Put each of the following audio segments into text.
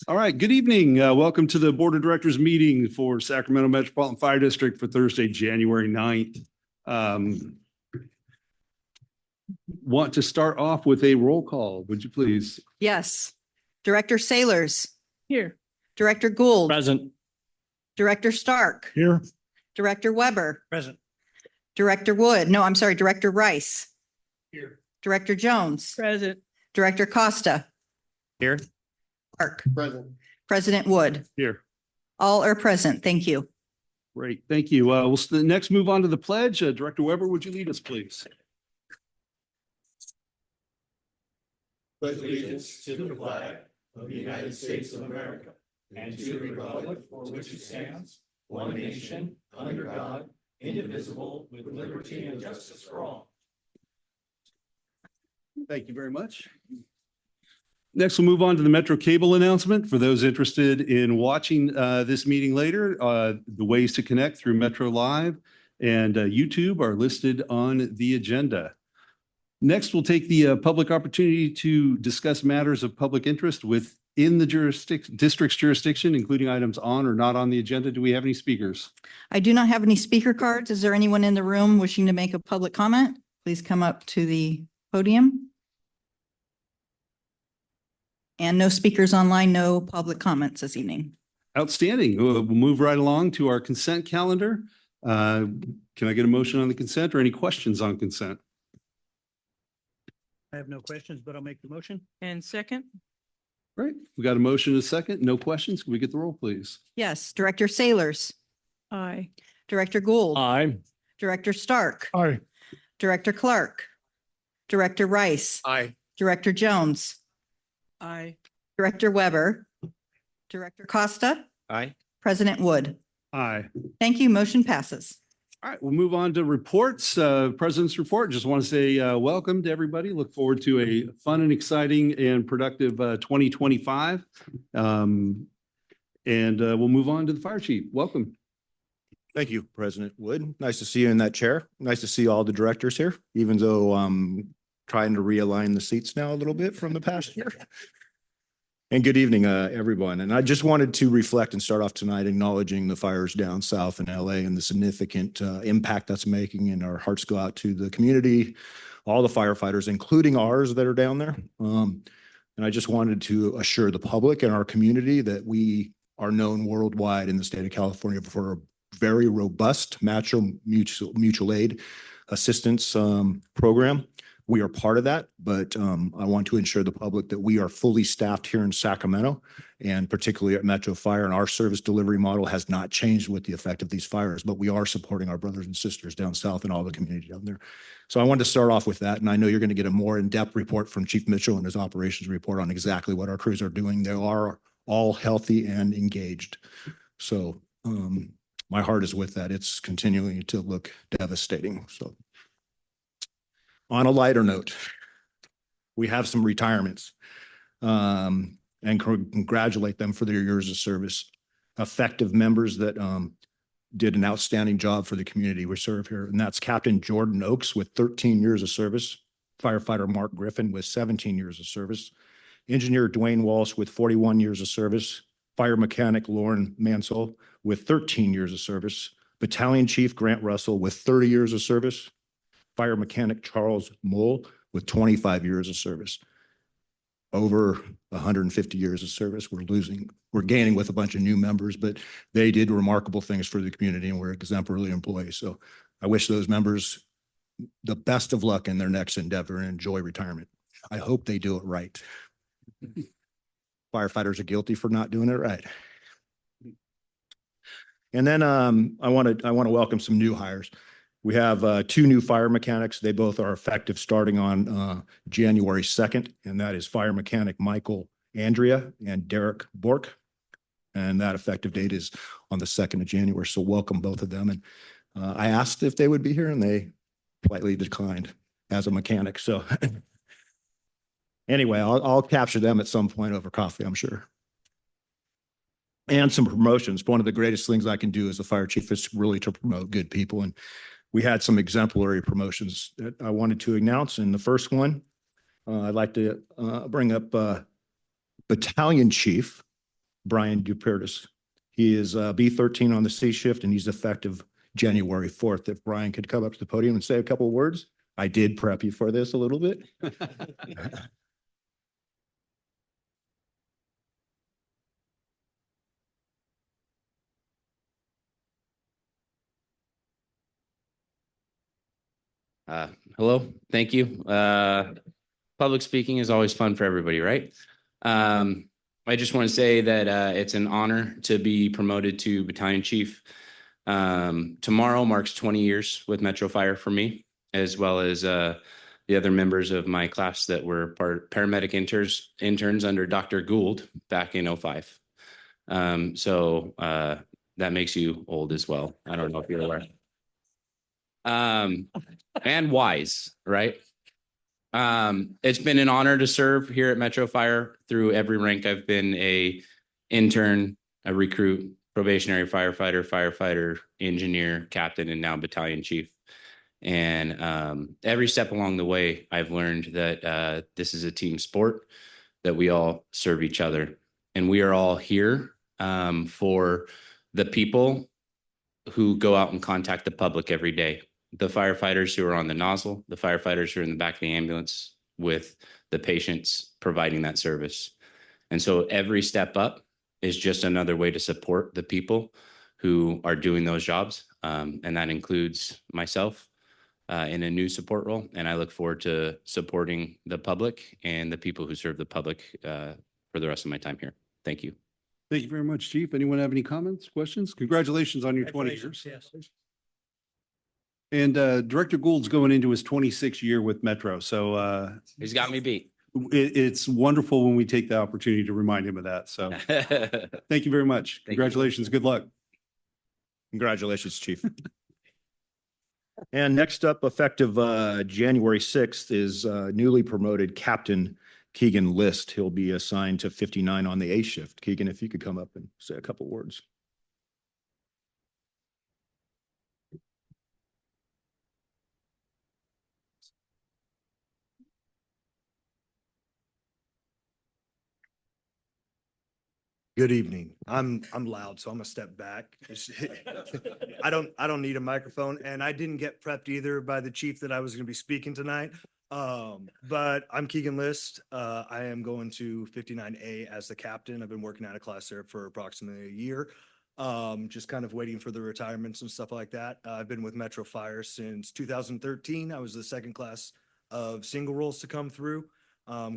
All right, good evening. Welcome to the Board of Directors meeting for Sacramento Metropolitan Fire District for Thursday, January 9th. Want to start off with a roll call, would you please? Yes. Director Sailors. Here. Director Gould. Present. Director Stark. Here. Director Weber. Present. Director Wood. No, I'm sorry, Director Rice. Here. Director Jones. Present. Director Costa. Here. Park. Present. President Wood. Here. All are present. Thank you. Great, thank you. We'll next move on to the pledge. Director Weber, would you lead us, please? Pledge allegiance to the flag of the United States of America and to the republic for which it stands, one nation, under God, indivisible, with liberty and justice for all. Thank you very much. Next, we'll move on to the Metro Cable announcement. For those interested in watching this meeting later, the ways to connect through Metro Live and YouTube are listed on the agenda. Next, we'll take the public opportunity to discuss matters of public interest within the district's jurisdiction, including items on or not on the agenda. Do we have any speakers? I do not have any speaker cards. Is there anyone in the room wishing to make a public comment? Please come up to the podium. And no speakers online, no public comments this evening. Outstanding. We'll move right along to our consent calendar. Can I get a motion on the consent or any questions on consent? I have no questions, but I'll make the motion. And second? Great. We got a motion and a second. No questions. Can we get the roll, please? Yes, Director Sailors. Aye. Director Gould. Aye. Director Stark. Aye. Director Clark. Director Rice. Aye. Director Jones. Aye. Director Weber. Director Costa. Aye. President Wood. Aye. Thank you. Motion passes. All right, we'll move on to reports. President's report. Just want to say welcome to everybody. Look forward to a fun and exciting and productive 2025. And we'll move on to the fire chief. Welcome. Thank you, President Wood. Nice to see you in that chair. Nice to see all the directors here, even though I'm trying to realign the seats now a little bit from the past year. And good evening, everyone. And I just wanted to reflect and start off tonight acknowledging the fires down south in LA and the significant impact that's making. And our hearts go out to the community, all the firefighters, including ours that are down there. And I just wanted to assure the public and our community that we are known worldwide in the state of California for a very robust mutual aid assistance program. We are part of that, but I want to ensure the public that we are fully staffed here in Sacramento and particularly at Metro Fire, and our service delivery model has not changed with the effect of these fires, but we are supporting our brothers and sisters down south and all the community down there. So I wanted to start off with that, and I know you're going to get a more in-depth report from Chief Mitchell and his operations report on exactly what our crews are doing. They are all healthy and engaged. So my heart is with that. It's continuing to look devastating. So on a lighter note, we have some retirements and congratulate them for their years of service. Effective members that did an outstanding job for the community we serve here. And that's Captain Jordan Oakes with 13 years of service, firefighter Mark Griffin with 17 years of service, engineer Dwayne Walsh with 41 years of service, fire mechanic Lauren Mansell with 13 years of service, battalion chief Grant Russell with 30 years of service, fire mechanic Charles Mole with 25 years of service. Over 150 years of service. We're gaining with a bunch of new members, but they did remarkable things for the community and were exemplary employees. So I wish those members the best of luck in their next endeavor and enjoy retirement. I hope they do it right. Firefighters are guilty for not doing it right. And then I want to welcome some new hires. We have two new fire mechanics. They both are effective starting on January 2nd, and that is fire mechanic Michael Andrea and Derek Bork. And that effective date is on the 2nd of January. So welcome both of them. And I asked if they would be here and they politely declined as a mechanic. So anyway, I'll capture them at some point over coffee, I'm sure. And some promotions. One of the greatest things I can do as a fire chief is really to promote good people. And we had some exemplary promotions that I wanted to announce. And the first one I'd like to bring up Battalion Chief Brian Dupertis. He is B13 on the C shift and he's effective January 4th. If Brian could come up to the podium and say a couple of words. I did prep you for this a little bit. Hello, thank you. Public speaking is always fun for everybody, right? I just want to say that it's an honor to be promoted to battalion chief. Tomorrow marks 20 years with Metro Fire for me, as well as the other members of my class that were paramedic interns under Dr. Gould back in 2005. So that makes you old as well. I don't know if you're aware. And wise, right? It's been an honor to serve here at Metro Fire through every rank. I've been a intern, a recruit, probationary firefighter, engineer, captain, and now battalion chief. And every step along the way, I've learned that this is a team sport, that we all serve each other. And we are all here for the people who go out and contact the public every day. The firefighters who are on the nozzle, the firefighters who are in the back of the ambulance with the patients providing that service. And so every step up is just another way to support the people who are doing those jobs. And that includes myself in a new support role. And I look forward to supporting the public and the people who serve the public for the rest of my time here. Thank you. Thank you very much, Chief. Anyone have any comments, questions? Congratulations on your 20 years. Yes. And Director Gould's going into his 26th year with Metro. So He's got me beat. it's wonderful when we take the opportunity to remind him of that. So thank you very much. Thank you. Congratulations. Good luck. Congratulations, Chief. And next up, effective January 6th, is newly promoted Captain Keegan List. He'll be assigned to 59 on the A shift. Keegan, if you could come up and say a couple words. Good evening. I'm loud, so I'm gonna step back. I don't need a microphone, and I didn't get prepped either by the chief that I was gonna be speaking tonight. But I'm Keegan List. I am going to 59A as the captain. I've been working out of class there for approximately a year. Just kind of waiting for the retirements and stuff like that. I've been with Metro Fire since 2013. I was the second class of single roles to come through.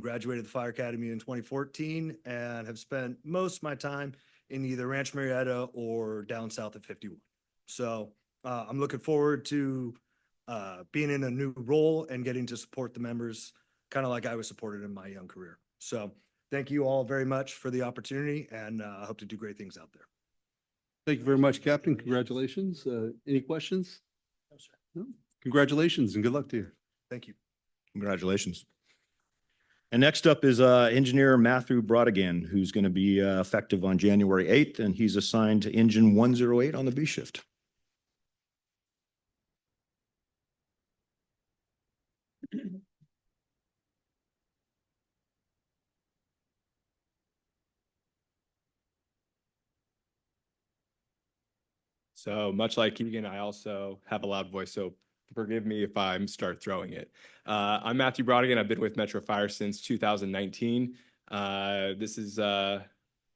Graduated the Fire Academy in 2014 and have spent most of my time in either Ranch Marietta or down south of 51. So I'm looking forward to being in a new role and getting to support the members kind of like I was supported in my young career. So thank you all very much for the opportunity, and I hope to do great things out there. Thank you very much, Captain. Congratulations. Any questions? No, sir. No? Congratulations and good luck to you. Thank you. Congratulations. And next up is Engineer Matthew Brodigan, who's going to be effective on January 8th, and he's assigned to Engine 108 on the B shift. So much like Keegan, I also have a loud voice, so forgive me if I start throwing it. I'm Matthew Brodigan. I've been with Metro Fire since 2019. This is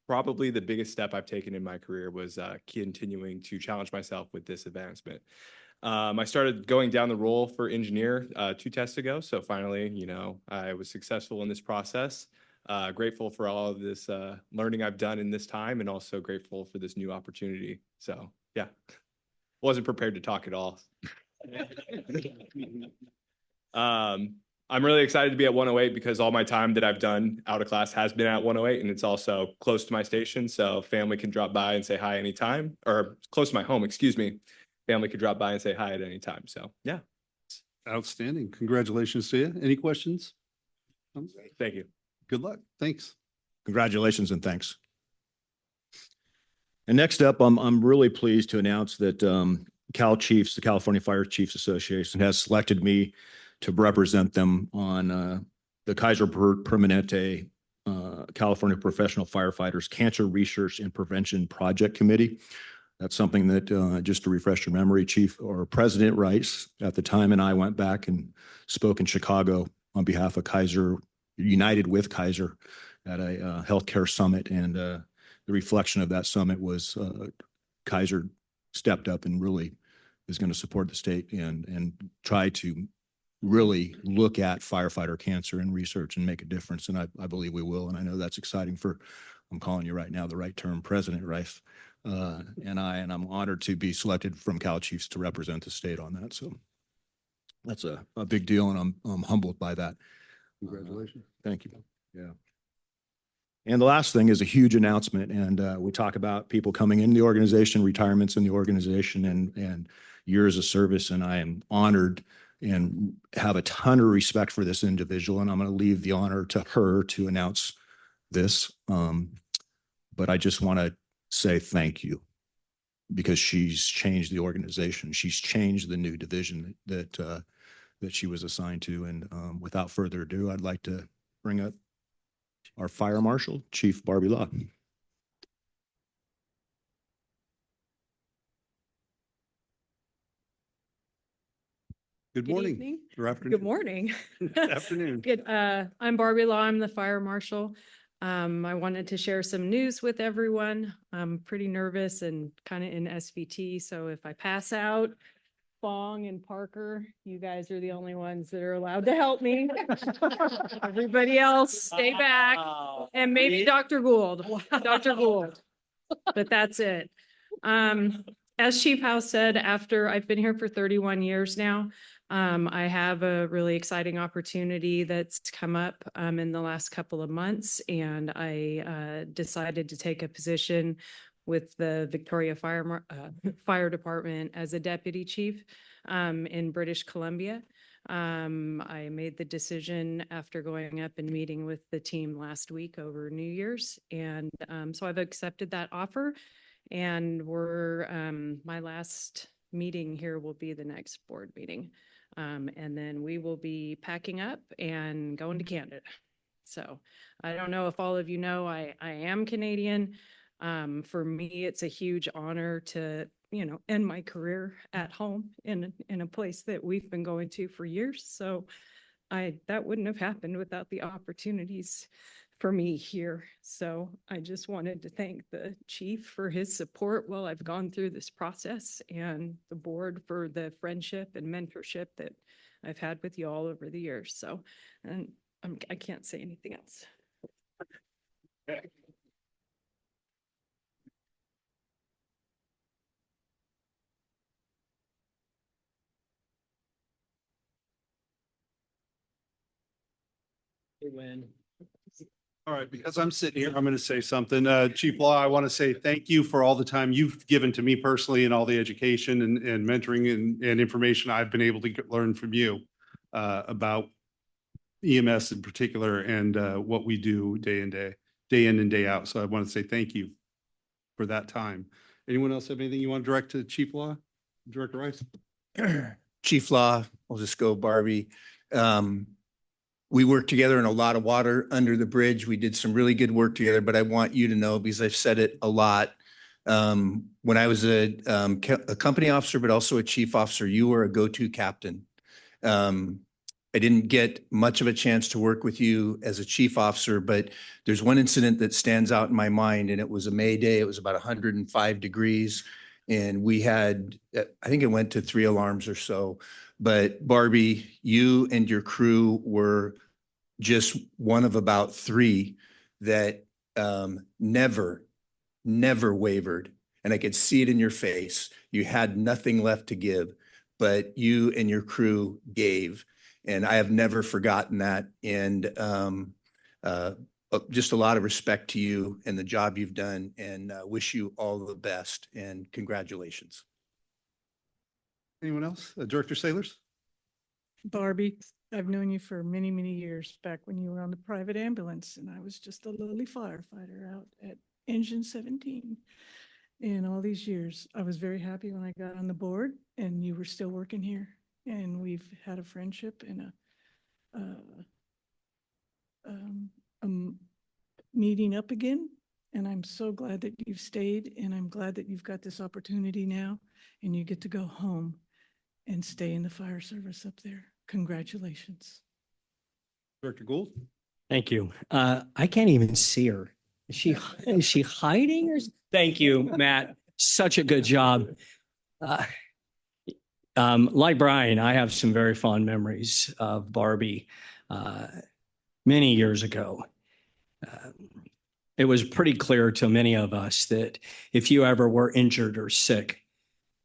probably the biggest step I've taken in my career, was continuing to challenge myself with this advancement. I started going down the role for engineer 2 tests ago. So finally, you know, I was successful in this process. Grateful for all of this learning I've done in this time, and also grateful for this new opportunity. So yeah, wasn't prepared to talk at all. I'm really excited to be at 108 because all my time that I've done out of class has been at 108, and it's also close to my station. So family can drop by and say hi anytime, or close to my home, excuse me. Family could drop by and say hi at any time. So yeah. Outstanding. Congratulations to you. Any questions? Thank you. Good luck. Thanks. Congratulations and thanks. And next up, I'm really pleased to announce that Cal Chiefs, the California Fire Chiefs Association, has selected me to represent them on the Kaiser Permanente California Professional Firefighters Cancer Research and Prevention Project Committee. That's something that, just to refresh your memory, Chief or President Rice at the time and I went back and spoke in Chicago on behalf of Kaiser, united with Kaiser at a healthcare summit. And the reflection of that summit was Kaiser stepped up and really is going to support the state and try to really look at firefighter cancer and research and make a difference. And I believe we will. And I know that's exciting for, I'm calling you right now, the right term, President Rice. And I'm honored to be selected from Cal Chiefs to represent the state on that. So that's a big deal. And I'm humbled by that. Congratulations. Thank you. Yeah. And the last thing is a huge announcement. And we talk about people coming in the organization, retirements in the organization and years of service. And I am honored and have a ton of respect for this individual. And I'm going to leave the honor to her to announce this. But I just want to say thank you because she's changed the organization. She's changed the new division that she was assigned to. And without further ado, I'd like to bring up our Fire Marshal, Chief Barbie Law. Good Good morning. evening. Or afternoon. Good morning. Good afternoon. Good. I'm Barbie Law. I'm the fire marshal. I wanted to share some news with everyone. I'm pretty nervous and kind of in SVT. So if I pass out, Fong and Parker, you guys are the only ones that are allowed to help me. Everybody else, stay back. And maybe Dr. Gould, Dr. Gould. But that's it. As Chief House said, after I've been here for 31 years now, I have a really exciting opportunity that's come up in the last couple of months, and I decided to take a position with the Victoria Fire Department as a deputy chief in British Columbia. I made the decision after going up and meeting with the team last week over New Year's, and so I've accepted that offer. And my last meeting here will be the next board meeting. And then we will be packing up and going to Canada. So I don't know if all of you know, I am Canadian. For me, it's a huge honor to, end my career at home in a place that we've been going to for years. So that wouldn't have happened without the opportunities for me here. So I just wanted to thank the chief for his support while I've gone through this process, and the board for the friendship and mentorship that I've had with you all over the years. So, and I can't say anything else. All right, because I'm sitting here, I'm going to say something. Chief Law, I want to say thank you for all the time you've given to me personally and all the education and mentoring and information I've been able to learn from you about EMS in particular and what we do day in and day out. So I want to say thank you for that time. Anyone else have anything you want to direct to Chief Law? Director Rice? Chief Law, I'll just go Barbie. We worked together in a lot of water under the bridge. We did some really good work together, but I want you to know, because I've said it a lot, when I was a company officer, but also a chief officer, you were a go-to captain. I didn't get much of a chance to work with you as a chief officer, but there's one incident that stands out in my mind, and it was a May day. It was about 105 degrees, and we had, I think it went to 3 alarms or so. But Barbie, you and your crew were just one of about 3 that never wavered. And I could see it in your face. You had nothing left to give, but you and your crew gave. And I have never forgotten that. And just a lot of respect to you and the job you've done, and wish you all the best and congratulations. Anyone else? Director Sailors? Barbie, I've known you for many, many years, back when you were on the private ambulance and I was just a lowly firefighter out at Engine 17. And all these years, I was very happy when I got on the board and you were still working here. And we've had a friendship and meeting up again. And I'm so glad that you've stayed, and I'm glad that you've got this opportunity now and you get to go home and stay in the fire service up there. Congratulations. Director Gould? Thank you. I can't even see her. Is she hiding or? Thank you, Matt. Such a good job. Like Brian, I have some very fond memories of Barbie many years ago. It was pretty clear to many of us that if you ever were injured or sick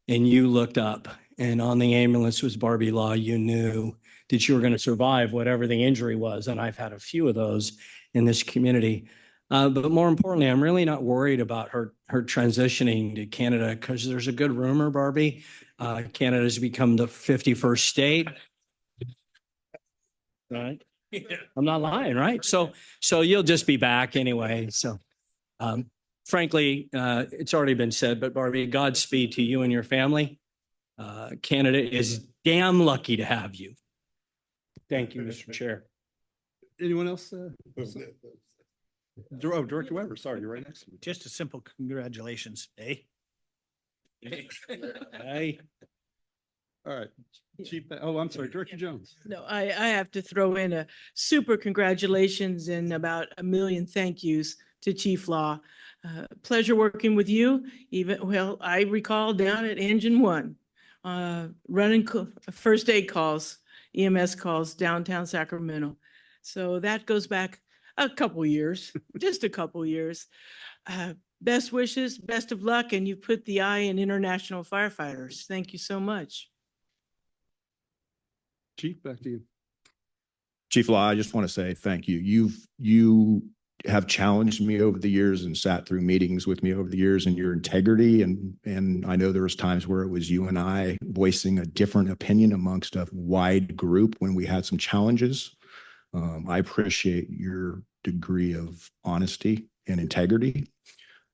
and you looked up and on the ambulance was Barbie Law, you knew that you were going to survive whatever the injury was. And I've had a few of those in this community. But more importantly, I'm really not worried about her transitioning to Canada because there's a good rumor, Barbie. Canada has become the 51st state. Right? I'm not lying, right? So you'll just be back anyway. So frankly, it's already been said, but Barbie, Godspeed to you and your family. Canada is damn lucky to have you. Thank you, Mr. Chair. Anyone else? Director Weber, sorry, you're right next to me. Just a simple congratulations, eh? Hey. All right. Chief, I'm sorry, Director Jones. No, I have to throw in a super congratulations and about a million thank yous to Chief Law. Pleasure working with you. I recall down at Engine 1, running first aid calls, EMS calls downtown Sacramento. So that goes back a couple years, just a couple years. Best wishes, best of luck, and you've put the eye in international firefighters. Thank you so much. Chief, back to you. Chief Law, I just want to say thank you. You have challenged me over the years and sat through meetings with me over the years, and your integrity. And I know there was times where it was you and I voicing a different opinion amongst a wide group when we had some challenges. I appreciate your degree of honesty and integrity.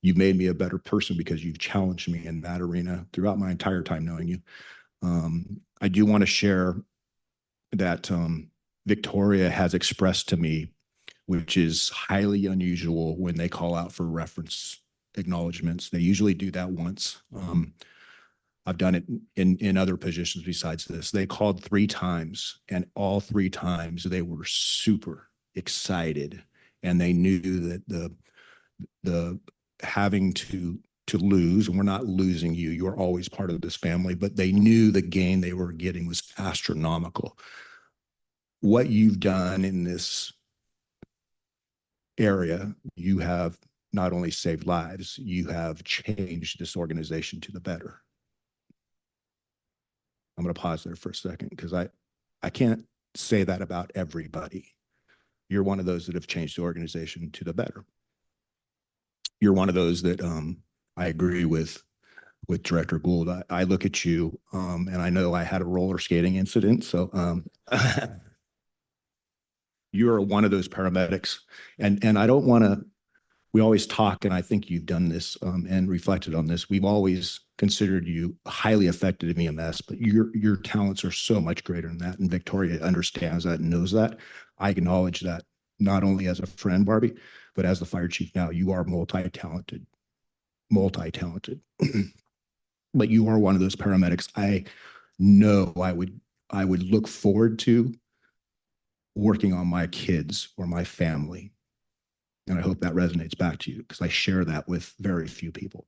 You've made me a better person because you've challenged me in that arena throughout my entire time knowing you. I do want to share that Victoria has expressed to me, which is highly unusual when they call out for reference acknowledgements. They usually do that once. I've done it in other positions besides this. They called 3 times, and all 3 times they were super excited, and they knew that the having to lose, and we're not losing you, you're always part of this family, but they knew the gain they were getting was astronomical. What you've done in this area, you have not only saved lives, you have changed this organization to the better. I'm going to pause there for a second because I can't say that about everybody. You're one of those that have changed the organization to the better. You're one of those that I agree with Director Gould. I look at you and I know I had a roller skating incident. So you're one of those paramedics. And I don't want to, we always talk, and I think you've done this and reflected on this. We've always considered you highly effective in EMS, but your talents are so much greater than that. And Victoria understands that and knows that. I acknowledge that not only as a friend, Barbie, but as the fire chief now. You are multi-talented. But you are one of those paramedics I know I would look forward to working on my kids or my family. And I hope that resonates back to you because I share that with very few people.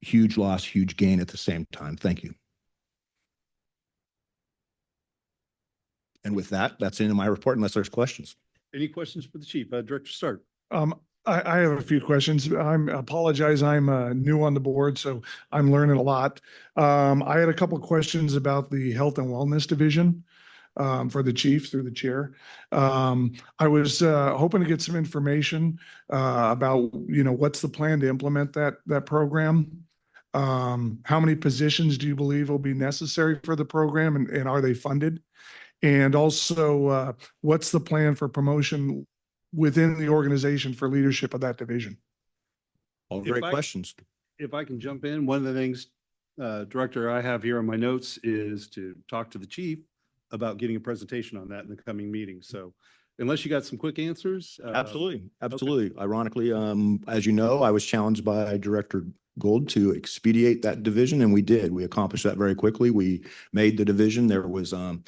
Huge loss, huge gain at the same time. Thank you. And with that, that's the end of my report unless there's questions. Any questions for the chief? Director Stark. I have a few questions. I apologize. I'm new on the board, so I'm learning a lot. I had a couple of questions about the Health and Wellness Division for the chief through the chair. I was hoping to get some information about, what's the plan to implement that program? How many positions do you believe will be necessary for the program, and are they funded? And also, what's the plan for promotion within the organization for leadership of that division? All great questions. If I can jump in, one of the things, Director, I have here on my notes is to talk to the chief about getting a presentation on that in the coming meeting. So unless you got some quick answers. Absolutely, absolutely. Ironically, as you know, I was challenged by Director Gold to expedite that division, and we did. We accomplished that very quickly. We made the division. There was an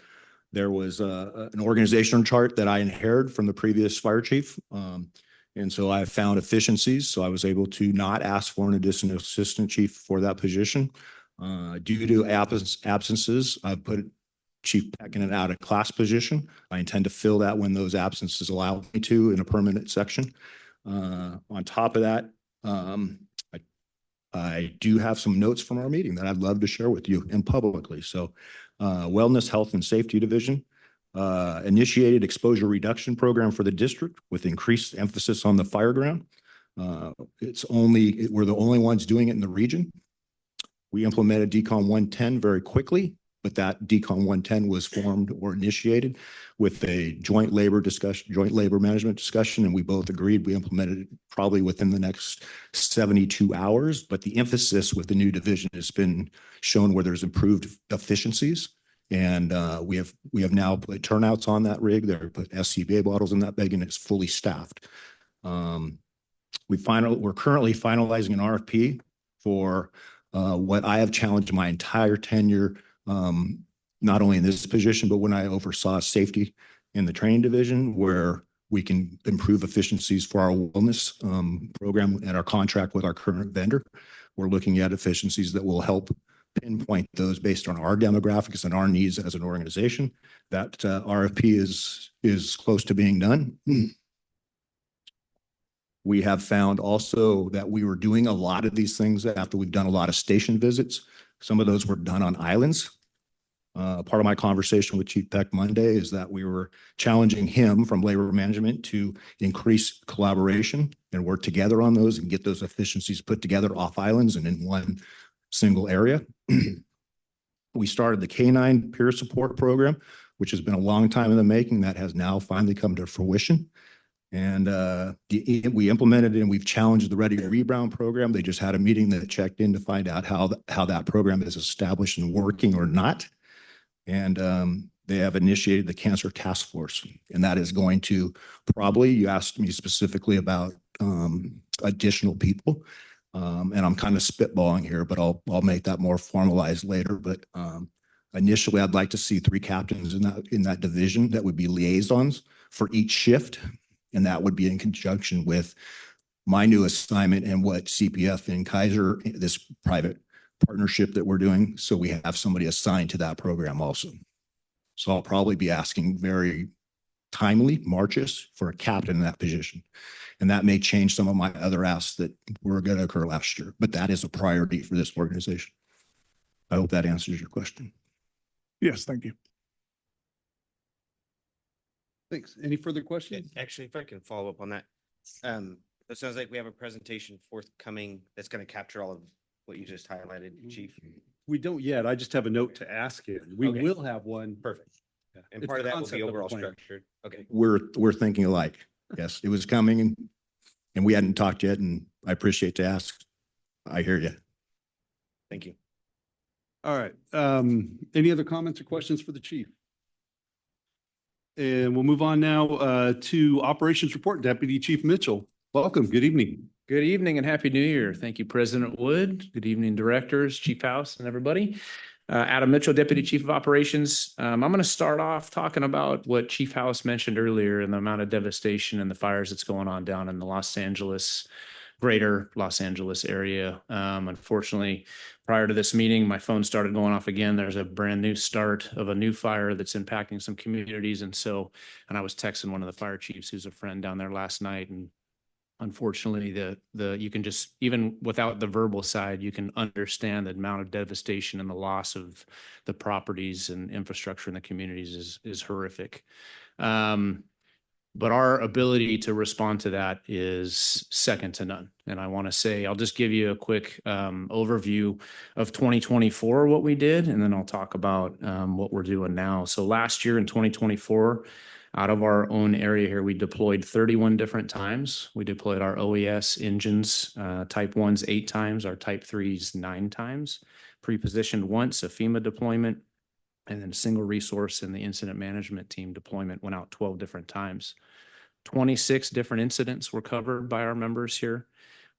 organizational chart that I inherited from the previous fire chief. And so I found efficiencies. So I was able to not ask for an additional assistant chief for that position. Due to absences, I put Chief Peck in an out of class position. I intend to fill that when those absences allow me to in a permanent section. On top of that, I do have some notes from our meeting that I'd love to share with you and publicly. So Wellness, Health and Safety Division initiated exposure reduction program for the district with increased emphasis on the fire ground. We're the only ones doing it in the region. We implemented DECOM 110 very quickly, but that DECOM 110 was formed or initiated with a joint labor management discussion, and we both agreed we implemented it probably within the next 72 hours. But the emphasis with the new division has been shown where there's improved efficiencies. And we have now put turnouts on that rig. They're put SCBA bottles in that bag, and it's fully staffed. We're currently finalizing an RFP for what I have challenged my entire tenure, not only in this position, but when I oversaw safety in the training division, where we can improve efficiencies for our wellness program and our contract with our current vendor. We're looking at efficiencies that will help pinpoint those based on our demographics and our needs as an organization. That RFP is close to being done. We have found also that we were doing a lot of these things after we've done a lot of station visits. Some of those were done on islands. Part of my conversation with Chief Peck Monday is that we were challenging him from labor management to increase collaboration and work together on those and get those efficiencies put together off islands and in one single area. We started the K9 peer support program, which has been a long time in the making. That has now finally come to fruition. And we implemented it, and we've challenged the Ready to Rebound program. They just had a meeting that checked in to find out how that program is established and working or not. And they have initiated the Cancer Task Force, and that is going to probably, you asked me specifically about additional people. And I'm kind of spitballing here, but I'll make that more formalized later. But initially, I'd like to see 3 captains in that division that would be liaisons for each shift. And that would be in conjunction with my new assignment and what CPF and Kaiser, this private partnership that we're doing. So we have somebody assigned to that program also. So I'll probably be asking very timely marches for a captain in that position. And that may change some of my other asks that were going to occur last year, but that is a priority for this organization. I hope that answers your question. Yes, thank you. Thanks. Any further questions? Actually, if I can follow up on that. It sounds like we have a presentation forthcoming that's going to capture all of what you just highlighted, Chief. We don't yet. I just have a note to ask him. We Okay. will have one. Perfect. Yeah. And It's part of the that will concept be of the overall plan. structured. Okay. We're thinking alike. Yes, it was coming and we hadn't talked yet, and I appreciate the ask. I hear you. Thank you. All right. Any other comments or questions for the chief? And we'll move on now to Operations Report, Deputy Chief Mitchell. Welcome. Good evening. Good evening and Happy New Year. Thank you, President Wood. Good evening, directors, Chief House, and everybody. Adam Mitchell, Deputy Chief of Operations. I'm going to start off talking about what Chief House mentioned earlier and the amount of devastation and the fires that's going on down in the greater Los Angeles area. Unfortunately, prior to this meeting, my phone started going off again. There's a brand new start of a new fire that's impacting some communities. And I was texting one of the fire chiefs who's a friend down there last night, and unfortunately, you can just, even without the verbal side, you can understand the amount of devastation and the loss of the properties and infrastructure in the communities is horrific. But our ability to respond to that is second to none. And I want to say, I'll just give you a quick overview of 2024, what we did, and then I'll talk about what we're doing now. So last year in 2024, out of our own area here, we deployed 31 different times. We deployed our OES engines, Type 1s 8 times, our Type 3s 9 times, pre-positioned once, a FEMA deployment, And then single resource and the incident management team deployment went out 12 different times. 26 different incidents were covered by our members here.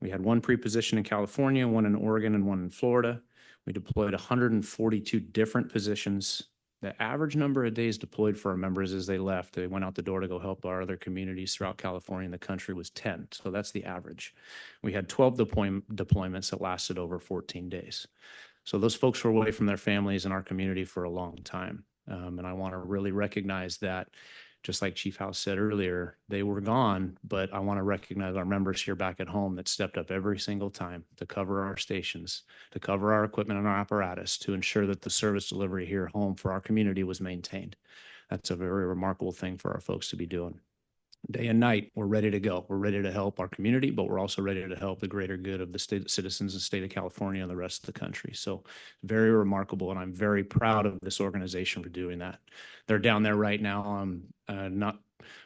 We had one pre-position in California, one in Oregon, and one in Florida. We deployed 142 different positions. The average number of days deployed for our members as they left, they went out the door to go help our other communities throughout California and the country, was 10. So that's the average. We had 12 deployments that lasted over 14 days. So those folks were away from their families and our community for a long time. And I want to really recognize that, just like Chief House said earlier, they were gone, but I want to recognize our members here back at home that stepped up every single time to cover our stations, to cover our equipment and our apparatus, to ensure that the service delivery here at home for our community was maintained. That's a very remarkable thing for our folks to be doing. Day and night, we're ready to go. We're ready to help our community, but we're also ready to help the greater good of the state citizens of the state of California and the rest of the country. So very remarkable, and I'm very proud of this organization for doing that. They're down there right now. Not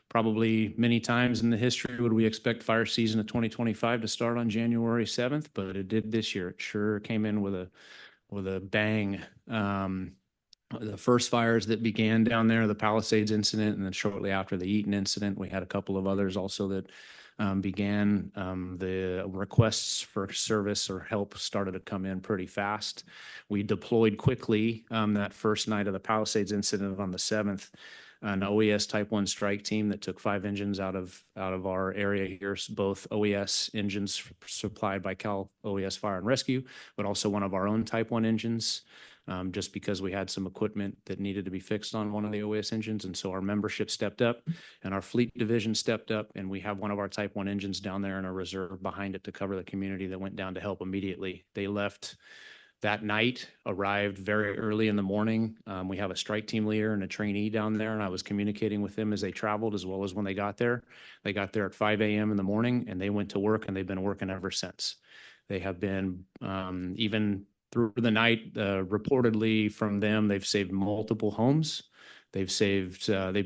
probably many times in the history would we expect fire season of 2025 to start on January 7th, but it did this year. It sure came in with a bang. The first fires that began down there, the Palisades incident, and then shortly after the Eaton incident, we had a couple of others also that began. The requests for service or help started to come in pretty fast. We deployed quickly that first night of the Palisades incident on the 7th, an OES Type 1 strike team that took 5 engines out of our area here, both OES engines supplied by Cal OES Fire and Rescue, but also one of our own Type 1 engines. Just because we had some equipment that needed to be fixed on one of the OES engines. And so our membership stepped up and our fleet division stepped up, and we have one of our Type 1 engines down there in a reserve behind it to cover the community that went down to help immediately. They left that night, arrived very early in the morning. We have a strike team leader and a trainee down there, and I was communicating with them as they traveled as well as when they got there. They got there at 5 a.m. in the morning and they went to work, and they've been working ever since. They have been even through the night, reportedly from them, they've saved multiple homes. They've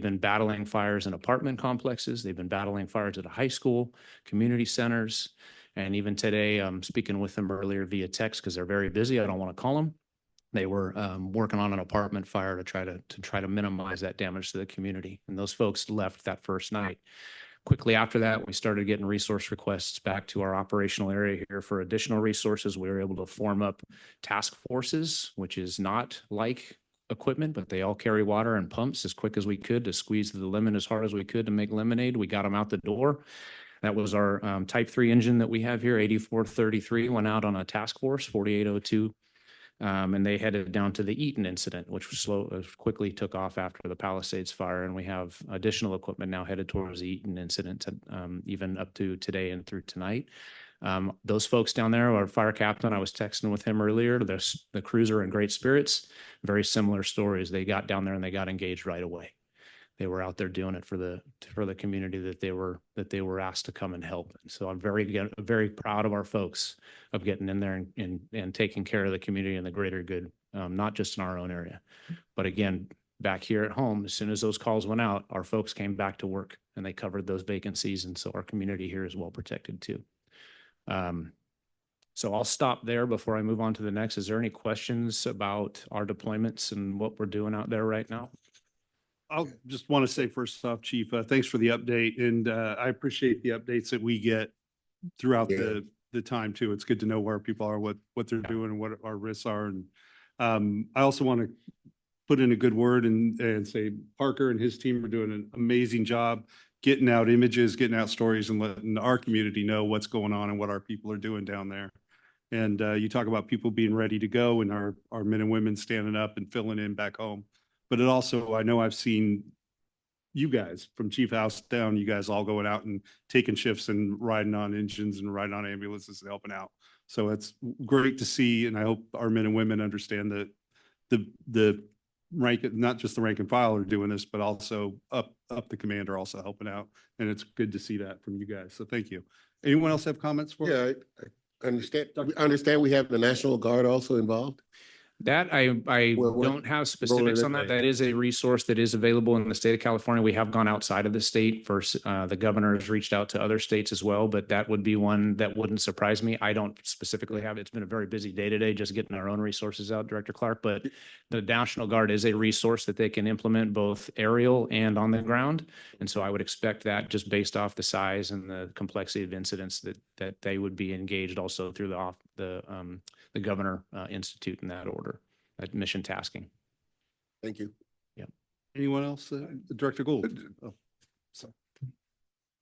been battling fires in apartment complexes. They've been battling fires at a high school, community centers. And even today, I'm speaking with them earlier via text because they're very busy. I don't want to call them. They were working on an apartment fire to try to minimize that damage to the community. And those folks left that first night. Quickly after that, we started getting resource requests back to our operational area here for additional resources. We were able to form up task forces, which is not like equipment, but they all carry water and pumps as quick as we could to squeeze the lemon as hard as we could to make lemonade. We got them out the door. That was our Type 3 engine that we have here, 8433, went out on a task force, 4802. And they headed down to the Eaton incident, which was quickly took off after the Palisades fire. And we have additional equipment now headed towards the Eaton incident, even up to today and through tonight. Those folks down there, our fire captain, I was texting with him earlier. The crews are in great spirits. Very similar stories. They got down there and they got engaged right away. They were out there doing it for the community that they were asked to come and help. And so I'm very proud of our folks of getting in there and taking care of the community and the greater good, not just in our own area, but again, back here at home, as soon as those calls went out, our folks came back to work and they covered those vacancies. And so our community here is well protected too. So I'll stop there before I move on to the next. Is there any questions about our deployments and what we're doing out there right now? I'll just want to say first off, Chief, thanks for the update. And I appreciate the updates that we get throughout the time too. It's good to know where people are, what they're doing and what our risks are. And I also want to put in a good word and say Parker and his team are doing an amazing job getting out images, getting out stories, and letting our community know what's going on and what our people are doing down there. And you talk about people being ready to go and our men and women standing up and filling in back home. But it also, I know I've seen you guys from Chief House down, you guys all going out and taking shifts and riding on engines and riding on ambulances and helping out. So it's great to see. And I hope our men and women understand that the rank, not just the rank and file are doing this, but also up the command are also helping out. And it's good to see that from you guys. So thank you. Anyone else have comments for? Yeah, I understand we have the National Guard also involved. That I What- don't have specifics on that. like? That is a resource that is available in the state of California. We have gone outside of the state for, the governor has reached out to other states as well, but that would be one that wouldn't surprise me. I don't specifically have, it's been a very busy day today, just getting our own resources out, Director Clark, but the National Guard is a resource that they can implement both aerial and on the ground. And so I would expect that just based off the size and the complexity of incidents that they would be engaged also through the Governor Institute in that order, at mission tasking. Thank you. Anyone else? Director Gould? Oh, sorry.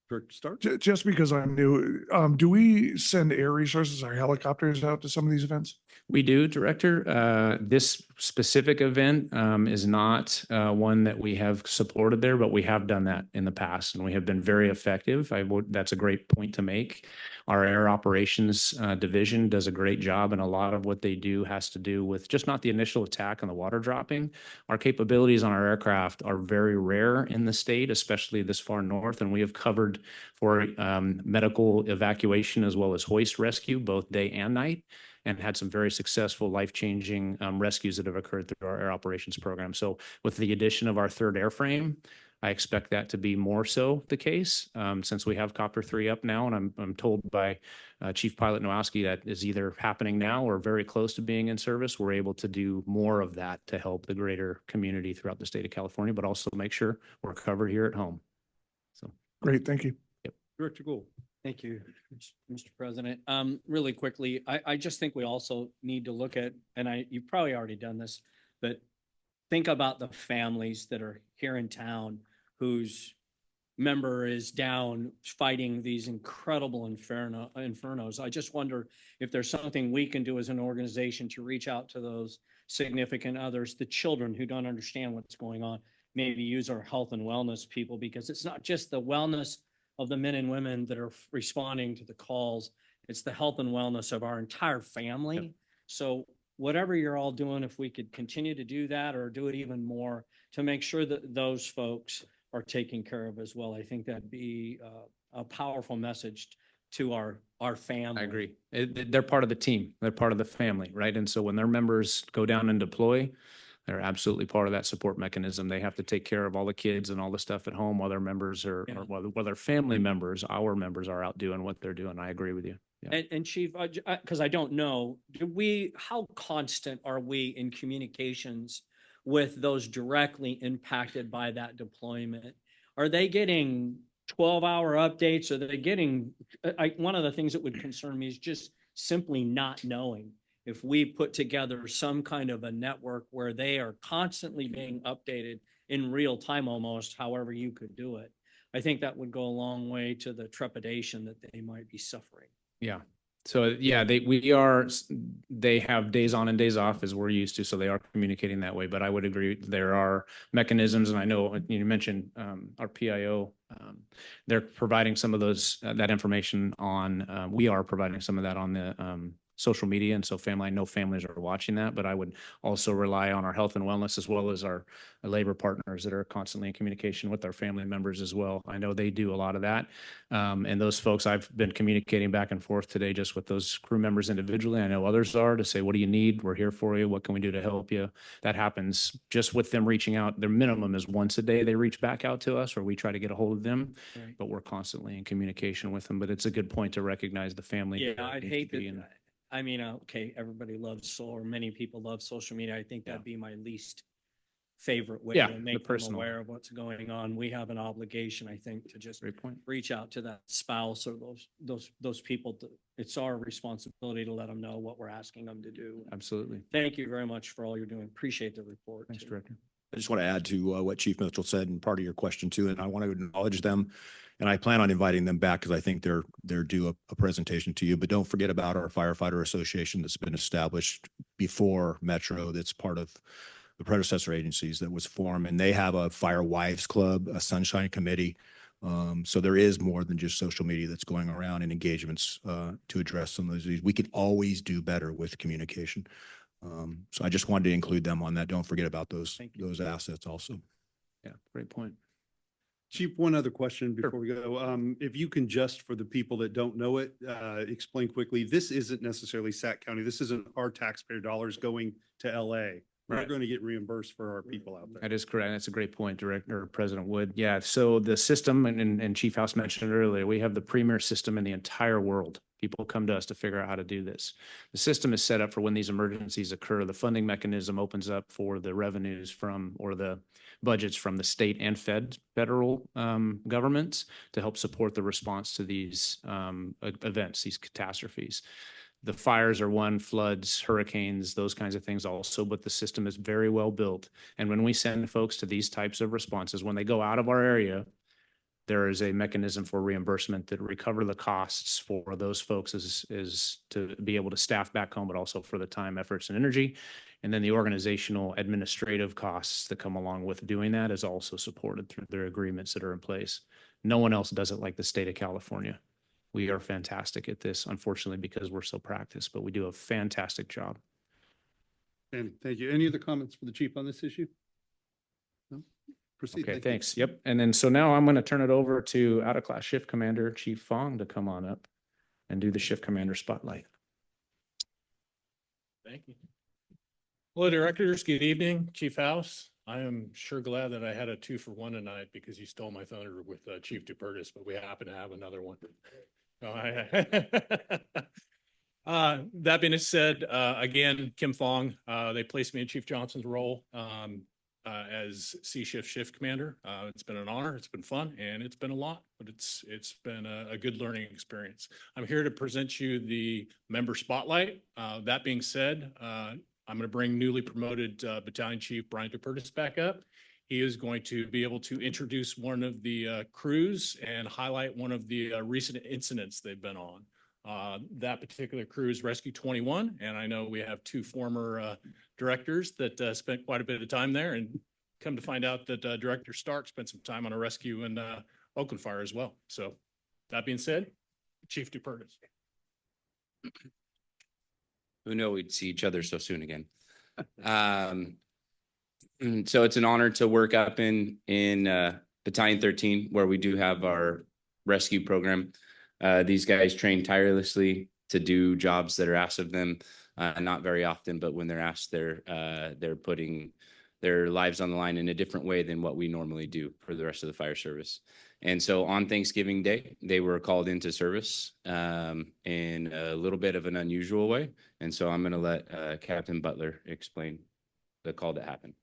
Director Stark? Just because I'm new, do we send air resources or helicopters out to some of these events? We do, Director. This specific event is not one that we have supported there, but we have done that in the past and we have been very effective. That's a great point to make. Our Air Operations Division does a great job, and a lot of what they do has to do with just not the initial attack and the water dropping. Our capabilities on our aircraft are very rare in the state, especially this far north, and we have covered for medical evacuation as well as hoist rescue, both day and night, and had some very successful life-changing rescues that have occurred through our air operations program. So with the addition of our third airframe, I expect that to be more so the case since we have Copter 3 up now, and I'm told by Chief Pilot Nowosky that is either happening now or very close to being in service. We're able to do more of that to help the greater community throughout the state of California, but also make sure we're covered here at home. So Great, thank you. Director Gould? Thank you, Mr. President. Really quickly, I just think we also need to look at, and you've probably already done this, but think about the families that are here in town whose member is down fighting these incredible infernos. I just wonder if there's something we can do as an organization to reach out to those significant others, the children who don't understand what's going on, maybe use our health and wellness people, because it's not just the wellness of the men and women that are responding to the calls. It's the health and wellness of our entire family. Yep. So whatever you're all doing, if we could continue to do that or do it even more to make sure that those folks are taken care of as well, I think that'd be a powerful message to our family. I agree. They're part of the team. They're part of the family, right? And so when their members go down and deploy, they're absolutely part of that support mechanism. They have to take care of all the kids and all the stuff at home while their members or while their family members, our members, are out doing what they're doing. I agree with you. Yeah. And Chief, because I don't know, how constant are we in communications with those directly impacted by that deployment? Are they getting 12-hour updates? Are they getting, one of the things that would concern me is just simply not knowing. If we put together some kind of a network where they are constantly being updated in real time, almost however you could do it, I think that would go a long way to the trepidation that they might be suffering. Yeah. So yeah, they have days on and days off as we're used to. So they are communicating that way, but I would agree there are mechanisms. And I know you mentioned our PIO, they're providing some of those, that information on, we are providing some of that on the social media. And so I know families are watching that, but I would also rely on our health and wellness as well as our labor partners that are constantly in communication with our family members as well. I know they do a lot of that. And those folks, I've been communicating back and forth today just with those crew members individually. I know others are, to say, what do you need? We're here for you. What can we do to help you? That happens just with them reaching out. Their minimum is once a day they reach back out to us, or we try to get a hold of them, right. But we're constantly in communication with them. But it's a good point to recognize the family. Yeah, I'd hate that. I mean, okay, everybody loves or many people love social media. I think that'd be my least favorite way to make them aware of what's going on. We have an obligation, I think, to just reach out to that spouse or those people. It's our responsibility to let them know what we're asking them to do. Absolutely. Thank you very much for all you're doing. Appreciate the report. Thanks, Director. I just want to add to what Chief Mitchell said and part of your question too, and I want to acknowledge them. And I plan on inviting them back because I think they're due a presentation to you. But don't forget about our firefighter association that's been established before Metro. That's part of the predecessor agencies that was formed, and they have a Fire Wives Club, a Sunshine Committee. So there is more than just social media that's going around and engagements to address some of these. We could always do better with communication. So I just wanted to include them on that. Don't forget about those assets also. Yeah, great point. Chief, one other question before we go. If you can just, for the people that don't know it, explain quickly, this isn't necessarily Sac County. This isn't our taxpayer dollars going to LA. We're Right. going to get reimbursed for our people out there. That is correct. That's a great point, Director President Wood. Yeah, so the system, and Chief House mentioned it earlier, we have the premier system in the entire world. People come to us to figure out how to do this. The system is set up for when these emergencies occur. The funding mechanism opens up for the revenues from, or the budgets from the state and federal governments to help support the response to these events, these catastrophes. The fires are one, floods, hurricanes, those kinds of things also, but the system is very well built. And when we send folks to these types of responses, when they go out of our area, there is a mechanism for reimbursement that recover the costs for those folks is to be able to staff back home, but also for the time, efforts, and energy. And then the organizational administrative costs that come along with doing that is also supported through their agreements that are in place. No one else does it like the state of California. We are fantastic at this, unfortunately, because we're so practiced, but we do a fantastic job. And thank you. Any other comments for the chief on this issue? No? Proceed. Okay, Thank you. thanks. Yep. And then, so now I'm going to turn it over to out-of-class shift commander, Chief Fong, to come on up and do the shift commander spotlight. Thank you. Hello, directors. Good evening, Chief House. I am sure glad that I had a 2-for-1 tonight because you stole my thunder with Chief DePertis, but we happen to have another one. That being said, again, Kim Fong, they placed me in Chief Johnson's role as shift commander. It's been an honor, it's been fun, and it's been a lot, but it's been a good learning experience. I'm here to present you the member spotlight. That being said, I'm going to bring newly promoted Battalion Chief Brian DePertis back up. He is going to be able to introduce one of the crews and highlight one of the recent incidents they've been on. That particular crew is Rescue 21, and I know we have 2 former directors that spent quite a bit of time there, and come to find out that Director Stark spent some time on a rescue in Oakland Fire as well. So that being said, Chief DePertis. Who knew we'd see each other so soon again. So it's an honor to work up in Battalion 13, where we do have our rescue program. These guys train tirelessly to do jobs that are asked of them, not very often, but when they're asked, they're putting their lives on the line in a different way than what we normally do for the rest of the fire service. And so on Thanksgiving Day, they were called into service in a little bit of an unusual way. And so I'm going to let Captain Butler explain the call that happened.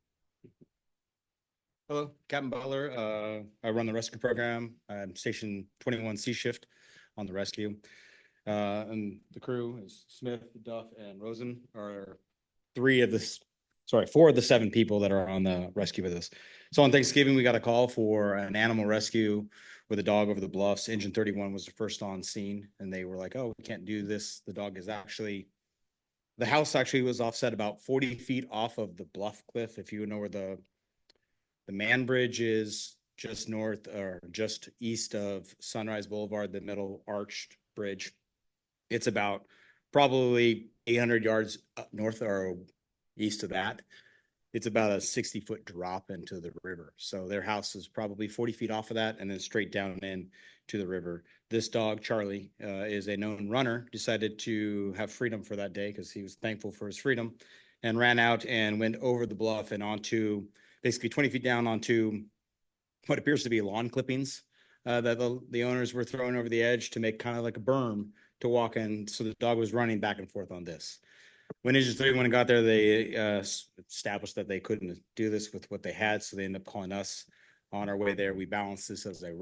Hello, Captain Butler. I run the rescue program. I'm stationed 21 C shift on the rescue. And the crew is Smith, Duff, and Rosen are 4 of the 7 people that are on the rescue with us. So on Thanksgiving, we got a call for an animal rescue with a dog over the bluffs. Engine 31 was the first on scene, and they were like, oh, we can't do this. The dog is the house actually was offset about 40 feet off of the bluff cliff. If you know where the Man Bridge is, just north or just east of Sunrise Boulevard, the middle arched bridge. It's about probably 800 yards up north or east of that. It's about a 60-foot drop into the river. So their house is probably 40 feet off of that and then straight down in to the river. This dog, Charlie, is a known runner, decided to have freedom for that day because he was thankful for his freedom, and ran out and went over the bluff and onto basically 20 feet down onto what appears to be lawn clippings that the owners were throwing over the edge to make kind of like a berm to walk in. So the dog was running back and forth on this. When Engine 31 got there, they established that they couldn't do this with what they had. So they ended up calling us. On our way there, we balanced this as a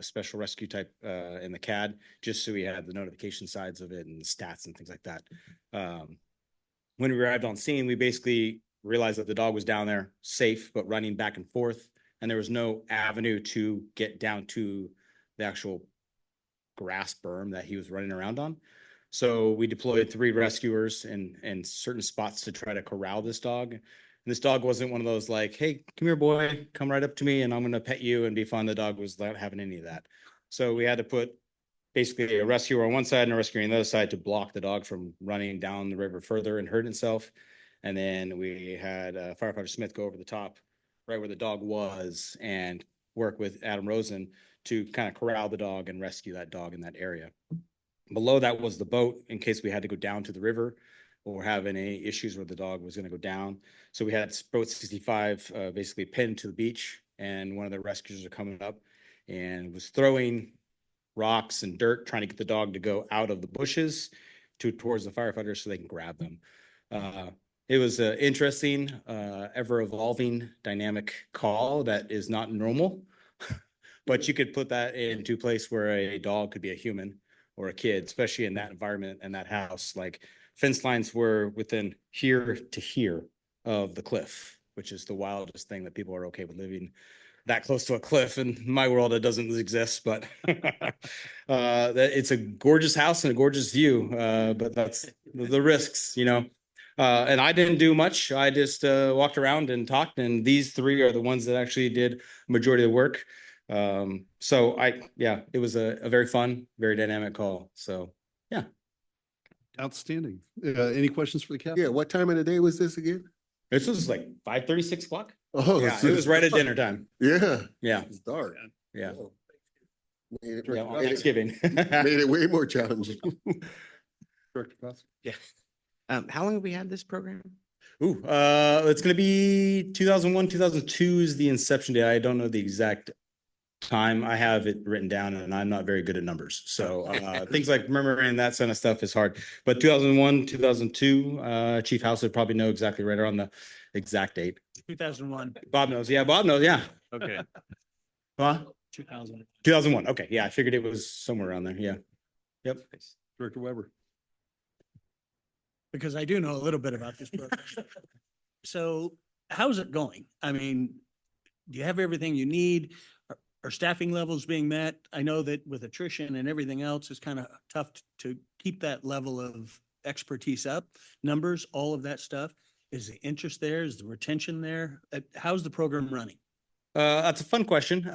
special rescue type in the CAD, just so we had the notification sides of it and the stats and things like that. When we arrived on scene, we basically realized that the dog was down there safe, but running back and forth. And there was no avenue to get down to the actual grass berm that he was running around on. So we deployed 3 rescuers in certain spots to try to corral this dog. And this dog wasn't one of those like, hey, come here, boy, come right up to me and I'm going to pet you and be fun. The dog was not having any of that. So we had to put basically a rescuer on one side and a rescuer on the other side to block the dog from running down the river further and hurting itself. And then we had firefighter Smith go over the top right where the dog was and work with Adam Rosen to kind of corral the dog and rescue that dog in that area. Below that was the boat in case we had to go down to the river or have any issues where the dog was going to go down. So we had boat 65 basically pinned to the beach, and one of the rescuers are coming up and was throwing rocks and dirt trying to get the dog to go out of the bushes towards the firefighters so they can grab them. It was an interesting, ever-evolving dynamic call that is not normal, but you could put that into a place where a dog could be a human or a kid, especially in that environment and that house. Like fence lines were within here to here of the cliff, which is the wildest thing that people are okay with living that close to a cliff. In my world, it doesn't exist, but it's a gorgeous house and a gorgeous view, but that's the risks, you know. And I didn't do much. I just walked around and talked, and these three are the ones that actually did majority of the work. So it was a very fun, very dynamic call. So yeah. Outstanding. Any questions for the captain? Yeah, what time of the day was this again? This was like 5:30, 6 o'clock. Oh, Yeah, it was right at dinner time. Yeah. Yeah. It's dark. Yeah. Oh. Made Yeah, on it- Thanksgiving. Made it way more challenging. Director Costa? Yeah. How long have we had this program? Ooh, it's gonna be 2001, 2002 is the inception date. I don't know the exact time. I have it written down and I'm not very good at numbers. So things like remembering that kind of stuff is hard. But 2001, 2002, Chief House would probably know exactly right around the exact date. 2001. Bob knows. Yeah, Bob knows. Yeah. Okay. Huh? 2000. 2001. Okay. Yeah, I figured it was somewhere around there. Yeah. Yep. Director Weber? Because I do know a little bit about this program. So how's it going? I mean, do you have everything you need? Are staffing levels being met? I know that with attrition and everything else, it's kind of tough to keep that level of expertise up, numbers, all of that stuff. Is the interest there? Is the retention there? How's the program running? That's a fun question.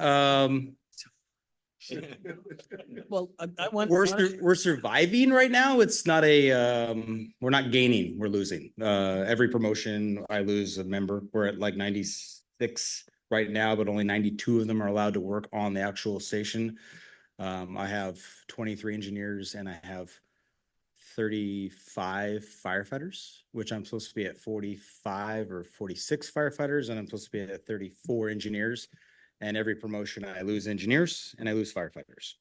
Well, I want. We're surviving right now. It's not we're not gaining, we're losing. Every promotion I lose a member. We're at like 96 right now, but only 92 of them are allowed to work on the actual station. I have 23 engineers and I have 35 firefighters, which I'm supposed to be at 45 or 46 firefighters, and I'm supposed to be at 34 engineers. And every promotion I lose engineers and I lose firefighters.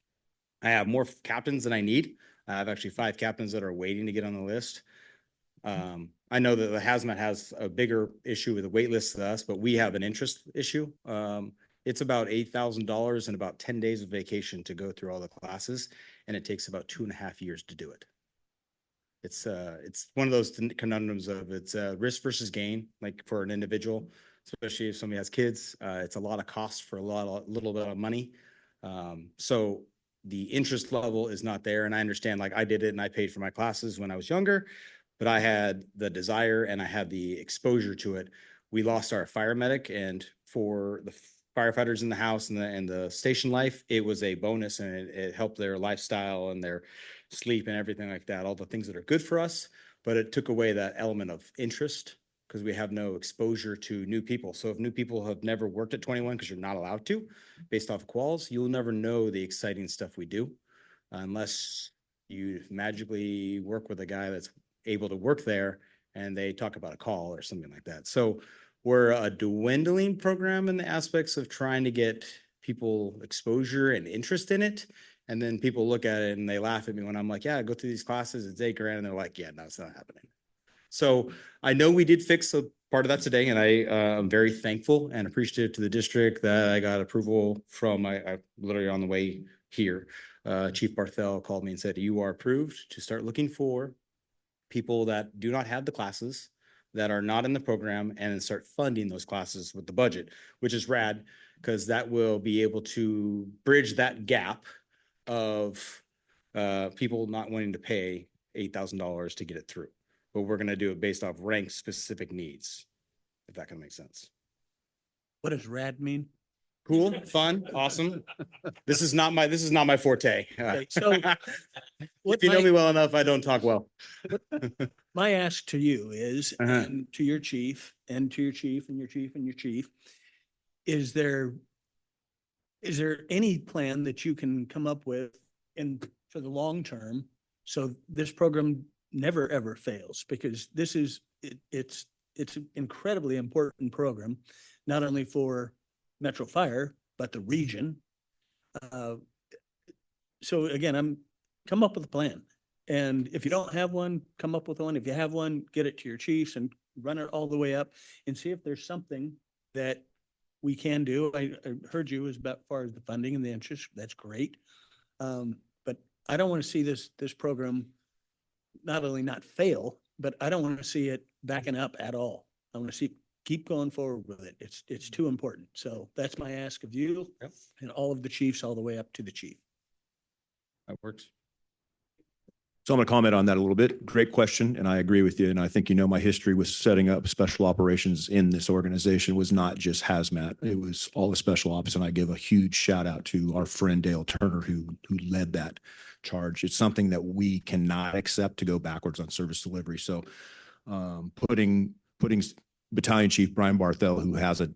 I have more captains than I need. I have actually 5 captains that are waiting to get on the list. I know that the hazmat has a bigger issue with the wait list than us, but we have an interest issue. It's about $8,000 and about 10 days of vacation to go through all the classes, and it takes about 2.5 years to do it. It's one of those conundrums of it's risk versus gain, like for an individual, especially if somebody has kids. It's a lot of cost for a little bit of money. So the interest level is not there. And I understand, like I did it and I paid for my classes when I was younger, but I had the desire and I had the exposure to it. We lost our fire medic, and for the firefighters in the house and the station life, it was a bonus, and it helped their lifestyle and their sleep and everything like that, all the things that are good for us, but it took away that element of interest because we have no exposure to new people. So if new people have never worked at 21, because you're not allowed to, based off of quals, you'll never know the exciting stuff we do unless you magically work with a guy that's able to work there and they talk about a call or something like that. So we're a dwindling program in the aspects of trying to get people exposure and interest in it. And then people look at it and they laugh at me when I'm like, yeah, I go through these classes, it's $8,000. And they're like, yeah, no, it's not happening. So I know we did fix a part of that today, and I'm very thankful and appreciative to the district that I got approval from, I literally on the way here, Chief Barthel called me and said, you are approved to start looking for people that do not have the classes, that are not in the program, and then start funding those classes with the budget, which is rad, because that will be able to bridge that gap of people not wanting to pay $8,000 to get it through. But we're going to do it based off rank specific needs, if that can make sense. What does rad mean? Cool, fun, awesome. This is not my forte. Okay, so If you know me well enough, I don't talk well. My ask to you is, Uh-huh. and to your chief, and to your chief, and your chief, and your chief, is there is there any plan that you can come up with for the long term? So this program never, ever fails, because this is, it's an incredibly important program, not only for Metro Fire, but the region. So again, come up with a plan. And if you don't have one, come up with one. If you have one, get it to your chiefs and run it all the way up and see if there's something that we can do. I heard you as far as the funding and the interest. That's great. But I don't want to see this program not only not fail, but I don't want to see it backing up at all. I want to keep going forward with it. It's too important. So that's my ask of you and all of the chiefs, all the way up to the chief. That works. So I'm going to comment on that a little bit. Great question. And I agree with you. And I think, my history with setting up special operations in this organization was not just hazmat. It was all the special ops. And I give a huge shout out to our friend Dale Turner, who led that charge. It's something that we cannot accept to go backwards on service delivery. So putting Battalion Chief Brian Barthel, who has a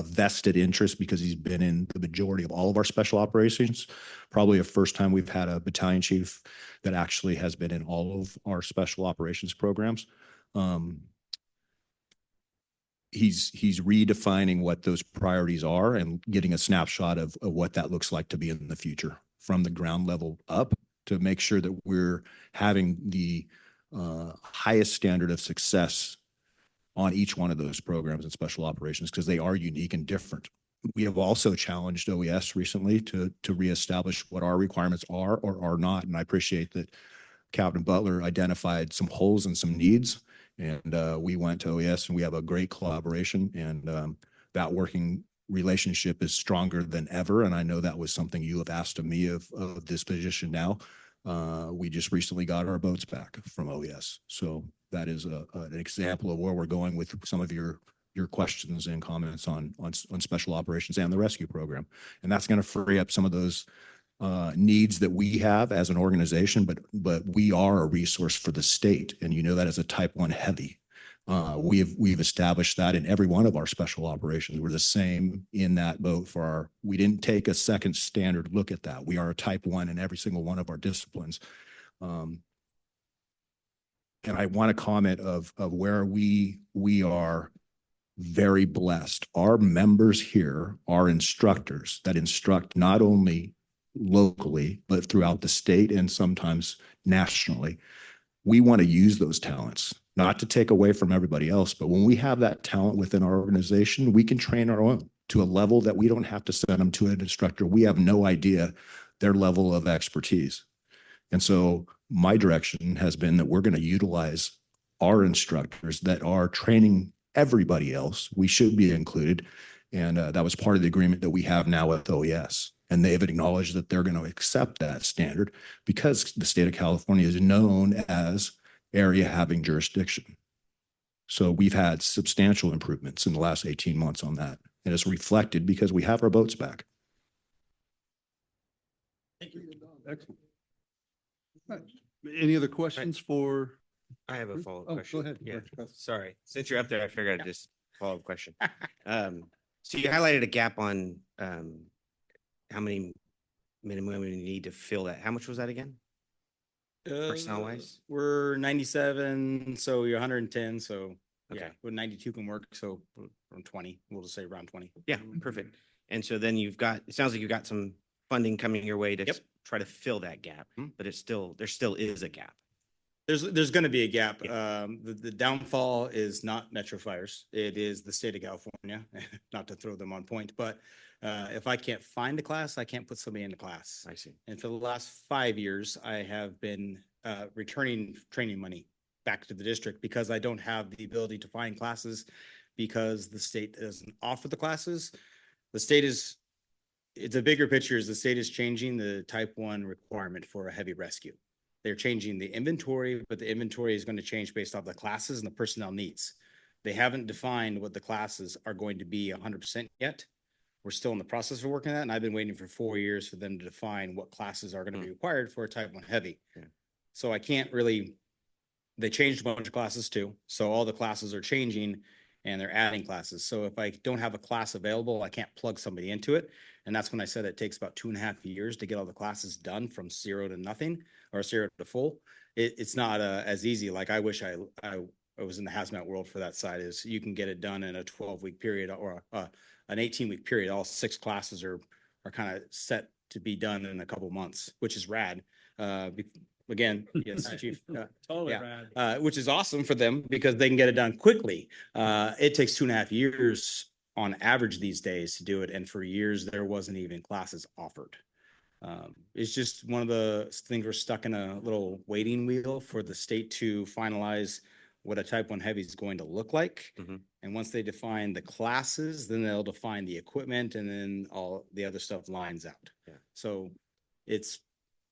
vested interest because he's been in the majority of all of our special operations. Probably a first time we've had a battalion chief that actually has been in all of our special operations programs. He's redefining what those priorities are and getting a snapshot of what that looks like to be in the future from the ground level up, to make sure that we're having the highest standard of success on each one of those programs and special operations, because they are unique and different. We have also challenged OES recently to reestablish what our requirements are or are not. And I appreciate that Captain Butler identified some holes and some needs. And we went to OES and we have a great collaboration, and that working relationship is stronger than ever. And I know that was something you have asked of me of this position now. We just recently got our boats back from OES. So that is an example of where we're going with some of your questions and comments on special operations and the rescue program. And that's going to free up some of those needs that we have as an organization, but we are a resource for the state. And that as a type 1 heavy. We've established that in every one of our special operations. We're the same in that boat we didn't take a second standard look at that. We are a type 1 in every single one of our disciplines. And I want to comment of where we are very blessed. Our members here are instructors that instruct not only locally, but throughout the state and sometimes nationally. We want to use those talents, not to take away from everybody else, but when we have that talent within our organization, we can train our own to a level that we don't have to send them to an instructor. We have no idea their level of expertise. And so my direction has been that we're going to utilize our instructors that are training everybody else. We should be included. And that was part of the agreement that we have now with OES. And they have acknowledged that they're going to accept that standard because the state of California is known as area having jurisdiction. So we've had substantial improvements in the last 18 months on that. And it's reflected because we have our boats back. Excellent. Any other questions for? I have a follow-up Oh, question. go ahead. Yeah, sorry. Since you're up there, I figured I'd just follow-up question. So you highlighted a gap on how many men and women you need to fill that. How much was that again? Personnel wise? We're 97, so you're 110. So Okay. yeah, well, 92 can work. So around 20, we'll just say around 20. Yeah, perfect. And so then it sounds like you've got some funding coming your way to Yep. try to fill that gap, but there still is a gap. There's going to be a gap. Yeah. The downfall is not Metro Fires. It is the state of California, not to throw them on point, but if I can't find a class, I can't put somebody in the class. I see. And for the last 5 years, I have been returning training money back to the district because I don't have the ability to find classes because the state doesn't offer the classes. It's a bigger picture is the state is changing the type 1 requirement for a heavy rescue. They're changing the inventory, but the inventory is going to change based off the classes and the personnel needs. They haven't defined what the classes are going to be 100% yet. We're still in the process of working that, and I've been waiting for 4 years for them to define what classes are going to be required for a type 1 heavy. Yeah. So I can't really, they changed a bunch of classes too. So all the classes are changing, and they're adding classes. So if I don't have a class available, I can't plug somebody into it. And that's when I said it takes about 2.5 years to get all the classes done from 0 to nothing or 0 to full. It's not as easy. Like I wish I was in the hazmat world for that side. Is you can get it done in a 12-week period or an 18-week period. All 6 classes are kind of set to be done in a couple months, which is rad. Again, yes, Chief. Totally Yeah. rad. Which is awesome for them because they can get it done quickly. It takes 2.5 years on average these days to do it. And for years, there wasn't even classes offered. It's just one of the things we're stuck in a little waiting wheel for the state to finalize what a Type 1 Heavy is going to look like. And once they define the classes, then they'll define the equipment and then all the other stuff lines out. Yeah. So it's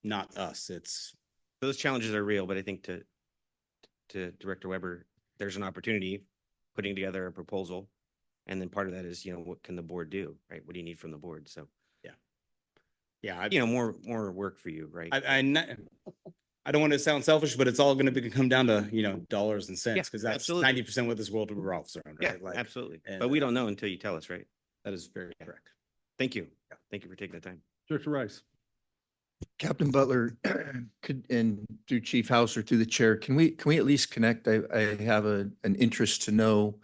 not us, it's Those challenges are real, but I think to Director Weber, there's an opportunity putting together a proposal. And then part of that is, what can the board do, right? What do you need from the board? So, yeah, more work for you, right? I don't want to sound selfish, but it's all going to come down to, dollars and Yeah, cents, because that's absolutely. 90% what this world revolves around, Yeah, right? Like, absolutely. and, But we don't know until you tell us, right? that is very correct. Thank you. Thank you for taking the time. Director Rice. Captain Butler, and through Chief House or through the chair, can we at least connect? I have an interest to know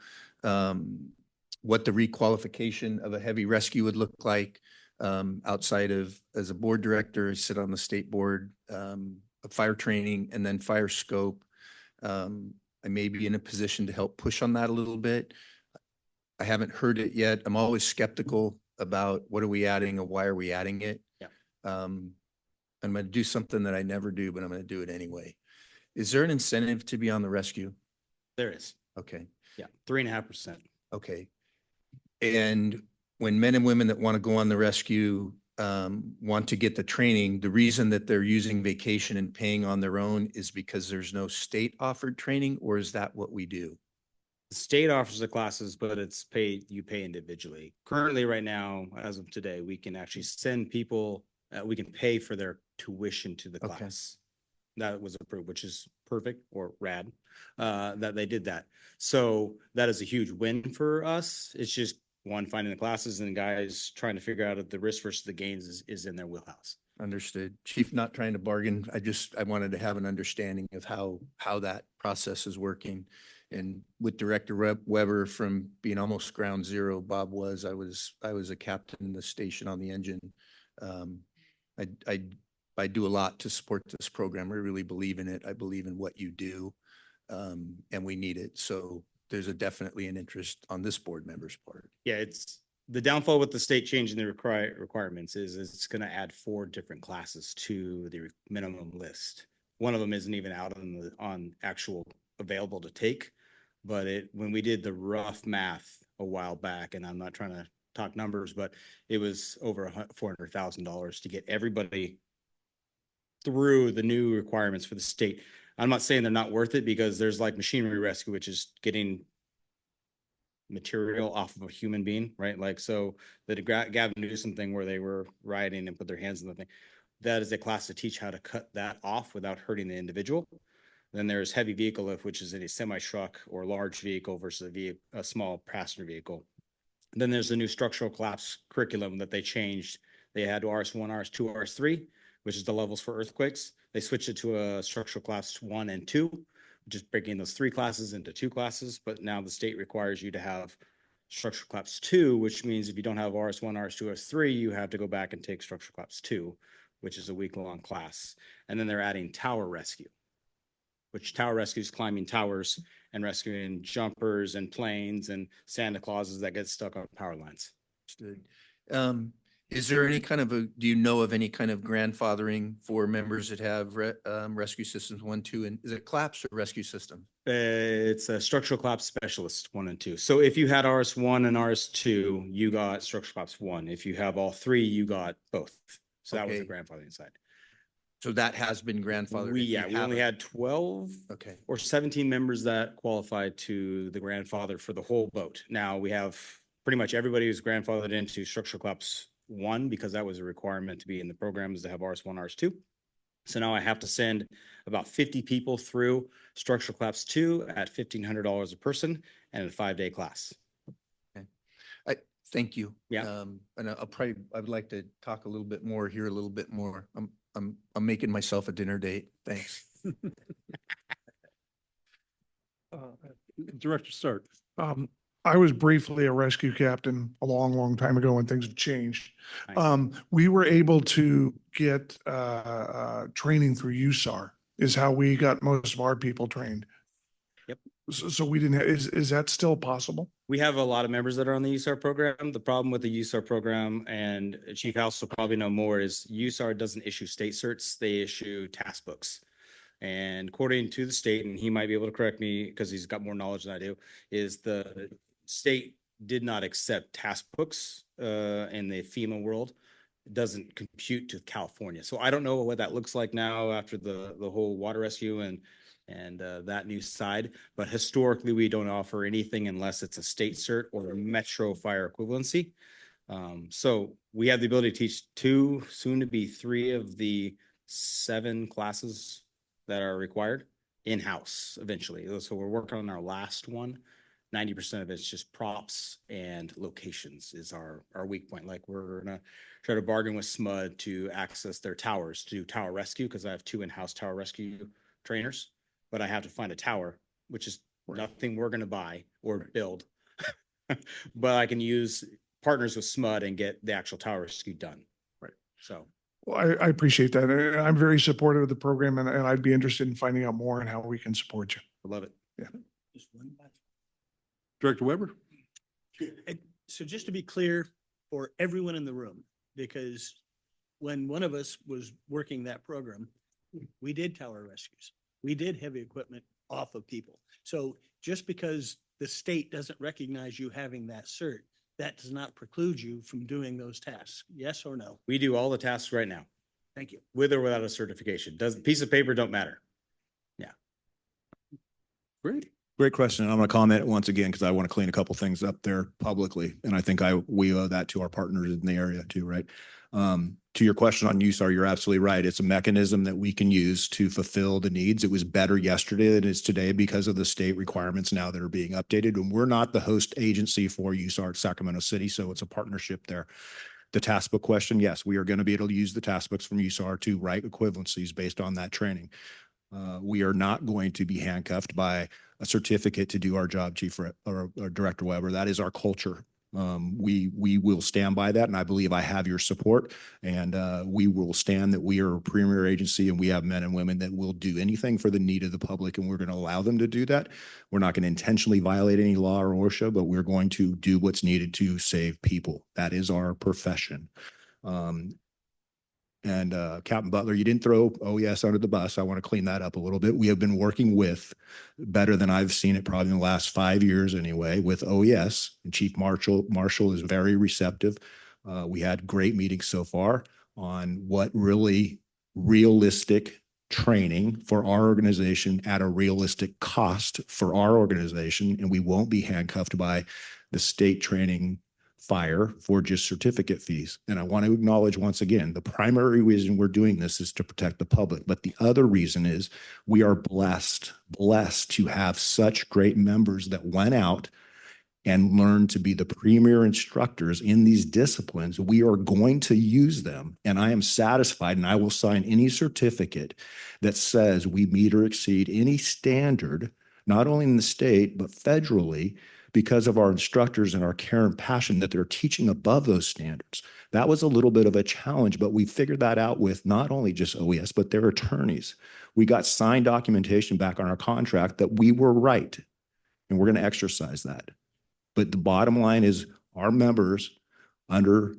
what the requalification of a heavy rescue would look like outside of, as a board director, I sit on the state board of fire training and then fire scope. I may be in a position to help push on that a little bit. I haven't heard it yet. I'm always skeptical about what are we adding and why are we adding it? Yeah. I'm going to do something that I never do, but I'm going to do it anyway. Is there an incentive to be on the rescue? There is. Okay. Yeah, 3.5%. Okay. And when men and women that want to go on the rescue want to get the training, the reason that they're using vacation and paying on their own is because there's no state offered training, or is that what we do? The state offers the classes, but you pay individually. Currently, right now, as of today, we can actually send people, we can pay for their tuition to the Okay. class. That was approved, which is perfect or rad, that they did that. So that is a huge win for us. It's just finding the classes and guys trying to figure out if the risk versus the gains is in their wheelhouse. Understood. Chief, not trying to bargain. I wanted to have an understanding of how that process is working. And with Director Weber, from being almost ground zero, Bob was, I was a captain in the station on the engine. I do a lot to support this program. I really believe in it. I believe in what you do, and we need it. So there's definitely an interest on this board member's part. Yeah, it's the downfall with the state changing the requirements is it's going to add 4 different classes to the minimum list. One of them isn't even out on actual available to take, but when we did the rough math a while back, and I'm not trying to talk numbers, but it was over $400,000 to get everybody through the new requirements for the state. I'm not saying they're not worth it, because there's like machinery rescue, which is getting material off of a human being, right? Like, so the Gavin Newsom thing where they were riding and put their hands in the thing, that is a class to teach how to cut that off without hurting the individual. Then there's heavy vehicle lift, which is in a semi truck or large vehicle versus a small passenger vehicle. And then there's the new structural collapse curriculum that they changed. They had RS1, RS2, RS3, which is the levels for earthquakes. They switched it to a structural collapse 1 and 2, which is breaking those 3 classes into 2 classes. But now the state requires you to have structural collapse 2, which means if you don't have RS1, RS2, RS3, you have to go back and take structural collapse 2, which is a week-long class. And then they're adding tower rescue, which tower rescue is climbing towers and rescuing jumpers and planes and Santa Clauses that get stuck on power lines. Understood. Is there any kind of do you know of any kind of grandfathering for members that have rescue systems 1, 2, and is it collapse or rescue system? It's a structural collapse specialist 1 and 2. So if you had RS1 and RS2, you got structural collapse 1. If you have all 3, you got both. So that was the grandfathering side. So that has been grandfathered. We only had 12 or 17 members that qualified to the grandfather for the whole boat. Now we have pretty much everybody who's grandfathered into structural collapse 1, because that was a requirement to be in the program, is to have RS1, RS2. So now I have to send about 50 people through Structural Collapse 2 at $1,500 a person and a 5-day class. Thank you. Yeah. And I would like to talk a little bit more, hear a little bit more. I'm making myself a dinner date. Thanks. Director Stark. I was briefly a rescue captain a long, long time ago when things have changed. Nice. We were able to get training through USAR is how we got most of our people trained. Yep. So we didn't, is that still possible? We have a lot of members that are on the USAR program. The problem with the USAR program, and Chief House will probably know more, is USAR doesn't issue state certs. They issue task books. And according to the state, and he might be able to correct me because he's got more knowledge than I do, is the state did not accept task books in the FEMA world. It doesn't compute to California. So I don't know what that looks like now after the whole water rescue and that new side. But historically, we don't offer anything unless it's a state cert or a Metro Fire equivalency. So we have the ability to teach 2, soon to be 3 of the 7 classes that are required in-house eventually. So we're working on our last one. 90% of it's just props and locations is our weak point. Like we're gonna try to bargain with SMUD to access their towers to do tower rescue, because I have 2 in-house tower rescue trainers, but I have to find a tower, which is nothing we're gonna buy or build. But I can use partners with SMUD and get the actual tower rescue done. Right. So. Well, I appreciate that. And I'm very supportive of the program and I'd be interested in finding out more on how we can support you. I love it. Yeah. Director Weber. So just to be clear for everyone in the room, because when one of us was working that program, we did tower rescues. We did heavy equipment off of people. So just because the state doesn't recognize you having that cert, that does not preclude you from doing those tasks. Yes or no? We do all the tasks right now, Thank you. with or without a certification. Piece of paper don't matter. Yeah. Great. Great question. And I'm going to comment once again, because I want to clean a couple things up there publicly. And I think we owe that to our partners in the area too, right? To your question on USAR, you're absolutely right. It's a mechanism that we can use to fulfill the needs. It was better yesterday than it is today because of the state requirements now that are being updated. And we're not the host agency for USAR at Sacramento City, so it's a partnership there. The task book question, yes, we are going to be able to use the task books from USAR to write equivalencies based on that training. We are not going to be handcuffed by a certificate to do our job, Chief or Director Weber. That is our culture. We will stand by that, and I believe I have your support, and we will stand that we are a premier agency and we have men and women that will do anything for the need of the public, and we're going to allow them to do that. We're not going to intentionally violate any law or OSHA, but we're going to do what's needed to save people. That is our profession. And Captain Butler, you didn't throw OES under the bus. I want to clean that up a little bit. We have been working with, better than I've seen it probably in the last 5 years anyway, with OES. And Chief Marshall is very receptive. We had great meetings so far on what really realistic training for our organization at a realistic cost for our organization. And we won't be handcuffed by the state training fire for just certificate fees. And I want to acknowledge once again, the primary reason we're doing this is to protect the public. But the other reason is we are blessed to have such great members that went out and learned to be the premier instructors in these disciplines. We are going to use them. And I am satisfied, and I will sign any certificate that says we meet or exceed any standard, not only in the state, but federally, because of our instructors and our care and passion that they're teaching above those standards. That was a little bit of a challenge, but we figured that out with not only just OES, but their attorneys. We got signed documentation back on our contract that we were right, and we're going to exercise that. But the bottom line is our members, under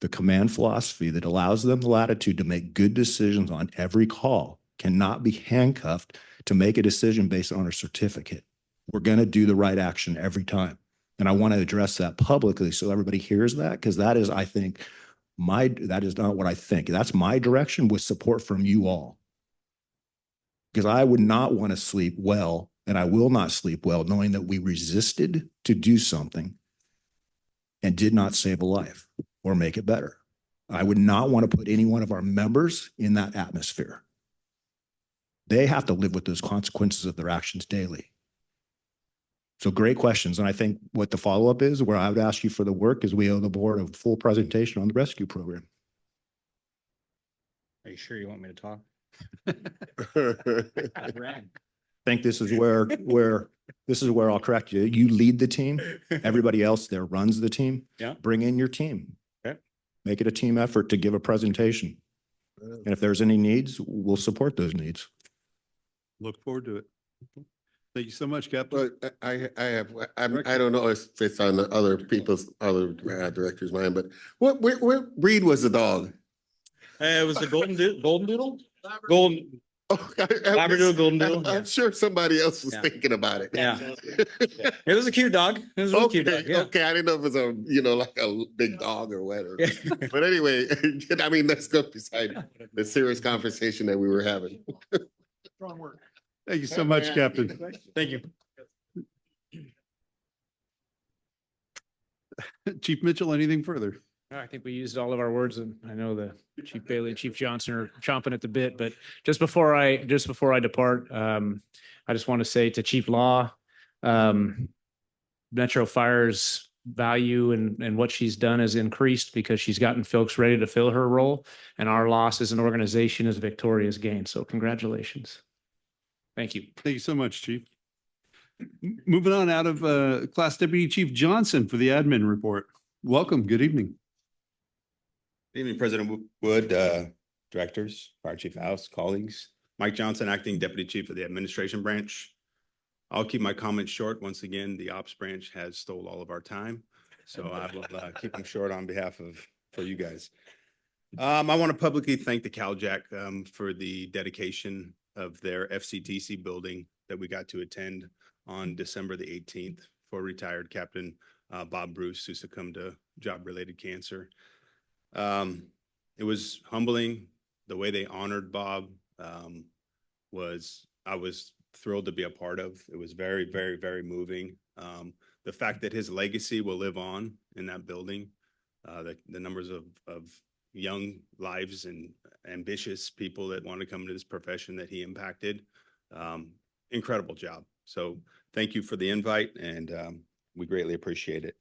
the command philosophy that allows them the latitude to make good decisions on every call, cannot be handcuffed to make a decision based on a certificate. We're going to do the right action every time. And I want to address that publicly so everybody hears that, because that is, I think, that is not what I think. That's my direction with support from you all. Because I would not want to sleep well, and I will not sleep well, knowing that we resisted to do something and did not save a life or make it better. I would not want to put any one of our members in that atmosphere. They have to live with those consequences of their actions daily. So great questions. And I think what the follow-up is, where I would ask you for the work, is we owe the board a full presentation on the rescue program. Are you sure you want me to talk? I think this is where I'll correct you. You lead the team. Everybody else there runs the team. Yeah. Bring in your team. Okay. Make it a team effort to give a presentation. And if there's any needs, we'll support those needs. Look forward to it. Thank you so much, Captain. But I don't know if it's on the other directors' mind, but what breed was the dog? It was a golden doodle? Golden. Labradoodle, golden doodle. I'm sure somebody else was Yeah. thinking about it. Yeah. It was a cute dog. It was a really cute dog. Yeah. Okay, I didn't know if it was like a big dog or what. But anyway, I mean, let's go beside the serious conversation that we were having. Strong work. Thank you so much, Captain. Thank you. Chief Mitchell, anything further? I think we used all of our words, and I know the Chief Bailey and Chief Johnson are chomping at the bit, but just before I depart, I just want to say to Chief Law, Metro Fire's value and what she's done has increased because she's gotten folks ready to fill her role, and our loss as an organization is Victoria's gain. So congratulations. Thank you. Thank you so much, Chief. Moving on out of Class Deputy Chief Johnson for the admin report. Welcome. Good evening. Good evening, President Wood, directors, Fire Chief House, colleagues. Mike Johnson, Acting Deputy Chief of the Administration Branch. I'll keep my comments short. Once again, the Ops Branch has stole all of our time. So I will keep them short on behalf for you guys. I want to publicly thank the CalJack for the dedication of their FCTC building that we got to attend on December the 18th for retired Captain Bob Bruce, who succumbed to job-related cancer. It was humbling. The way they honored Bob I was thrilled to be a part of. It was very, very, very moving. The fact that his legacy will live on in that building, the numbers of young lives and ambitious people that want to come into this profession that he impacted, incredible job. So thank you for the invite, and we greatly appreciate it.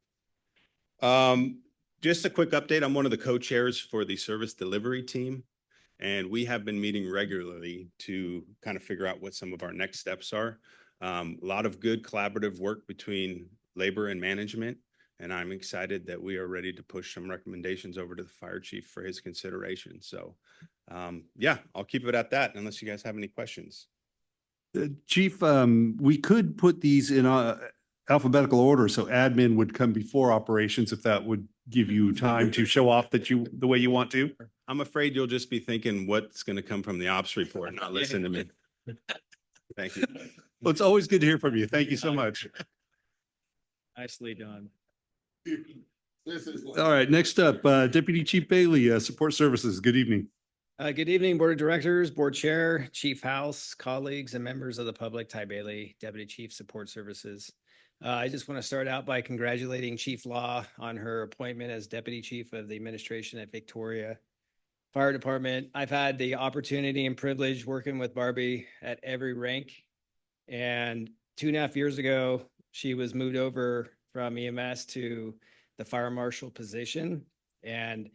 Just a quick update. I'm one of the co-chairs for the service delivery team, and we have been meeting regularly to kind of figure out what some of our next steps are. A lot of good collaborative work between labor and management, and I'm excited that we are ready to push some recommendations over to the fire chief for his consideration. So yeah, I'll keep it at that unless you guys have any questions. Chief, we could put these in alphabetical order, so admin would come before operations if that would give you time to show off the way you want to. I'm afraid you'll just be thinking what's going to come from the ops report, not listen to me. Thank you. Well, it's always good to hear from you. Thank you so much. Nicely done. All right, next up, Deputy Chief Bailey, Support Services. Good evening. Good evening, Board of Directors, Board Chair, Chief House, colleagues, and members of the public. Ty Bailey, Deputy Chief Support Services. I just want to start out by congratulating Chief Law on her appointment as Deputy Chief of the Administration at Victoria Fire Department. I've had the opportunity and privilege working with Barbie at every rank. And 2.5 years ago, she was moved over from EMS to the fire marshal position. And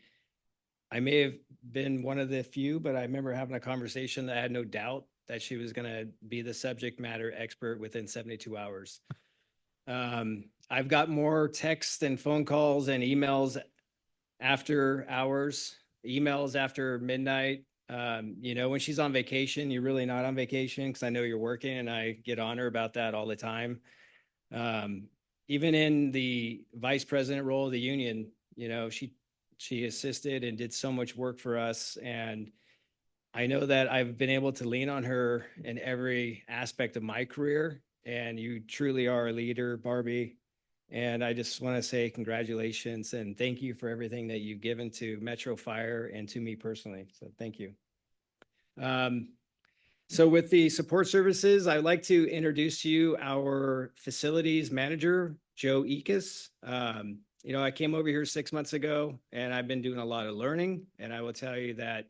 I may have been one of the few, but I remember having a conversation that I had no doubt that she was going to be the subject matter expert within 72 hours. I've got more texts and phone calls and emails after hours, emails after midnight. When she's on vacation, you're really not on vacation because I know you're working, and I get on her about that all the time. Even in the vice president role of the union, she assisted and did so much work for us. And I know that I've been able to lean on her in every aspect of my career. And you truly are a leader, Barbie. And I just want to say congratulations and thank you for everything that you've given to Metro Fire and to me personally. So thank you. So with the support services, I'd like to introduce to you our facilities manager, Joe Ekus. I came over here 6 months ago, and I've been doing a lot of learning. And I will tell you that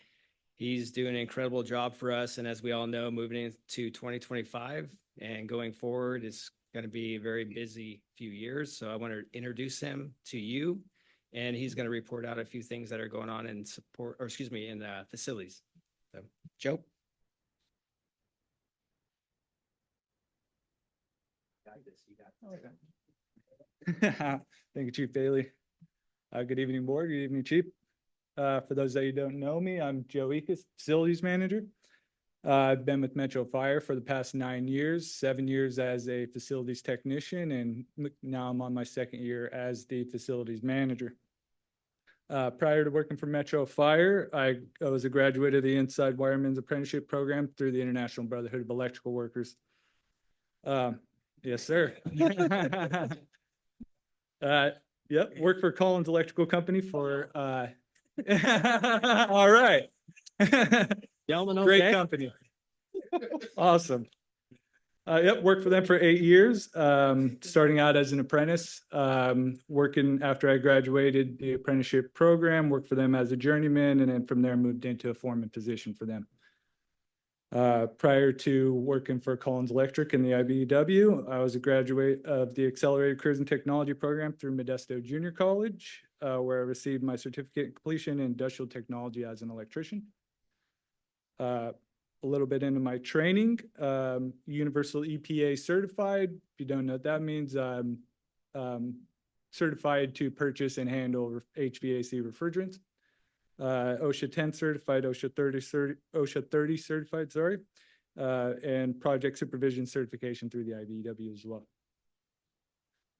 He's doing an incredible job for us. And as we all know, moving into 2025 and going forward, it's going to be a very busy few years. So I want to introduce him to you. And he's going to report out a few things that are going on in support, or excuse me, in facilities. So, Joe. Thank you, Chief Bailey. Good evening, board. Good evening, Chief. For those that you don't know me, I'm Joe Ekus, Facilities Manager. I've been with Metro Fire for the past 9 years, 7 years as a facilities technician, and now I'm on my second year as the Facilities Manager. Prior to working for Metro Fire, I was a graduate of the Inside Wireman's Apprenticeship Program through the International Brotherhood of Electrical Workers. Yes, sir. Yep, worked for Collins Electrical Company for, all right. Great company. Awesome. Yep, worked for them for 8 years, starting out as an apprentice, working after I graduated the apprenticeship program, worked for them as a journeyman, and then from there moved into a foreman position for them. Prior to working for Collins Electric in the IBEW, I was a graduate of the Accelerated Careers and Technology program through Modesto Junior College, where I received my certificate in completion in industrial technology as an electrician. A little bit into my training, Universal EPA certified. If you don't know what that means, certified to purchase and handle HVAC refrigerants. OSHA 10 certified, OSHA 30 certified, sorry, and project supervision certification through the IBEW as well.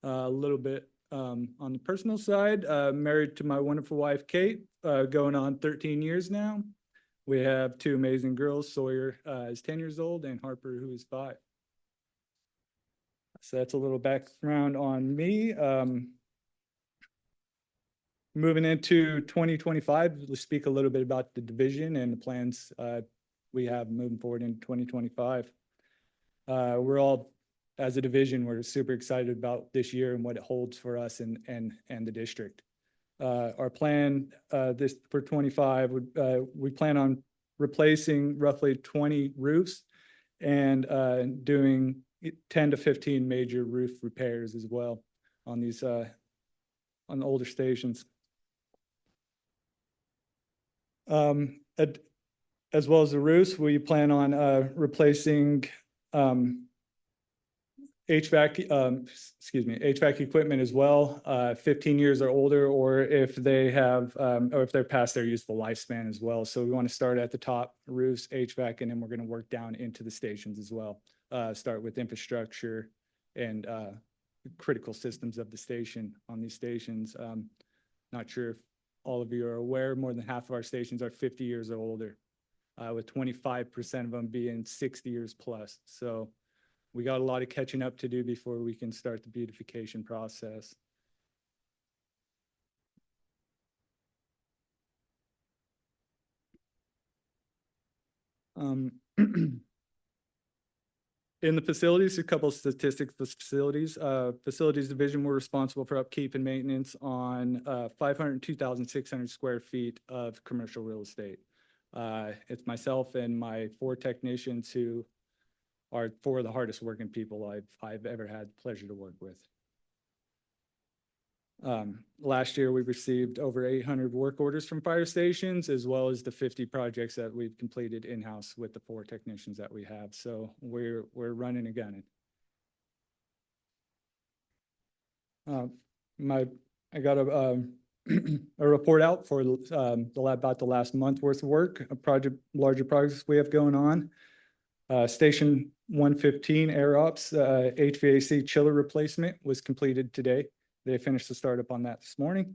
A little bit on the personal side, married to my wonderful wife, Kate, going on 13 years now. We have 2 amazing girls. Sawyer is 10 years old and Harper, who is 5. So that's a little background on me. Moving into 2025, let's speak a little bit about the division and the plans we have moving forward in 2025. We're all, as a division, we're super excited about this year and what it holds for us and the district. Our plan this for 25, we plan on replacing roughly 20 roofs and doing 10 to 15 major roof repairs as well on these on the older stations. As well as the roofs, we plan on replacing HVAC equipment as well, 15 years or older, or if they have, or if they're past their useful lifespan as well. So we want to start at the top, roofs, HVAC, and then we're going to work down into the stations as well. Start with infrastructure and critical systems of the station on these stations. Not sure if all of you are aware, more than half of our stations are 50 years or older, with 25% of them being 60 years plus. So we got a lot of catching up to do before we can start the beautification process. In the facilities, a couple of statistics for facilities. Facilities division, we're responsible for upkeep and maintenance on 502,600 square feet of commercial real estate. It's myself and my 4 technicians who are 4 of the hardest working people I've ever had the pleasure to work with. Last year, we received over 800 work orders from fire stations, as well as the 50 projects that we've completed in-house with the 4 technicians that we have. So we're running and gunning. I got a report out for about the last month worth of work, larger projects we have going on. Station 115 Air Ops HVAC chiller replacement was completed today. They finished the startup on that this morning.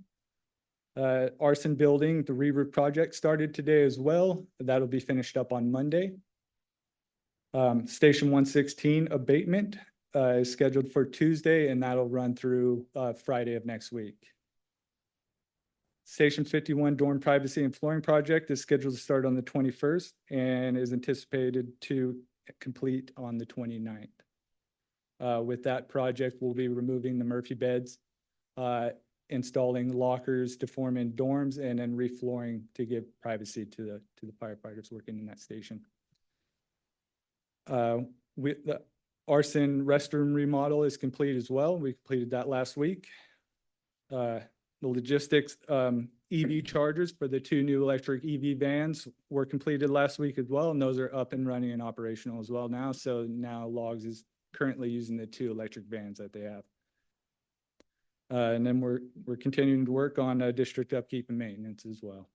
Arson building, the re-roof project started today as well. That'll be finished up on Monday. Station 116 abatement is scheduled for Tuesday, and that'll run through Friday of next week. Station 51 dorm privacy and flooring project is scheduled to start on the 21st and is anticipated to complete on the 29th. With that project, we'll be removing the Murphy beds installing lockers to form in dorms, and then reflooring to give privacy to the firefighters working in that station. The arson restroom remodel is complete as well. We completed that last week. The logistics, EV chargers for the 2 new electric EV vans were completed last week as well, and those are up and running and operational as well now. So now Logs is currently using the 2 electric vans that they have. And then we're continuing to work on district upkeep and maintenance as well.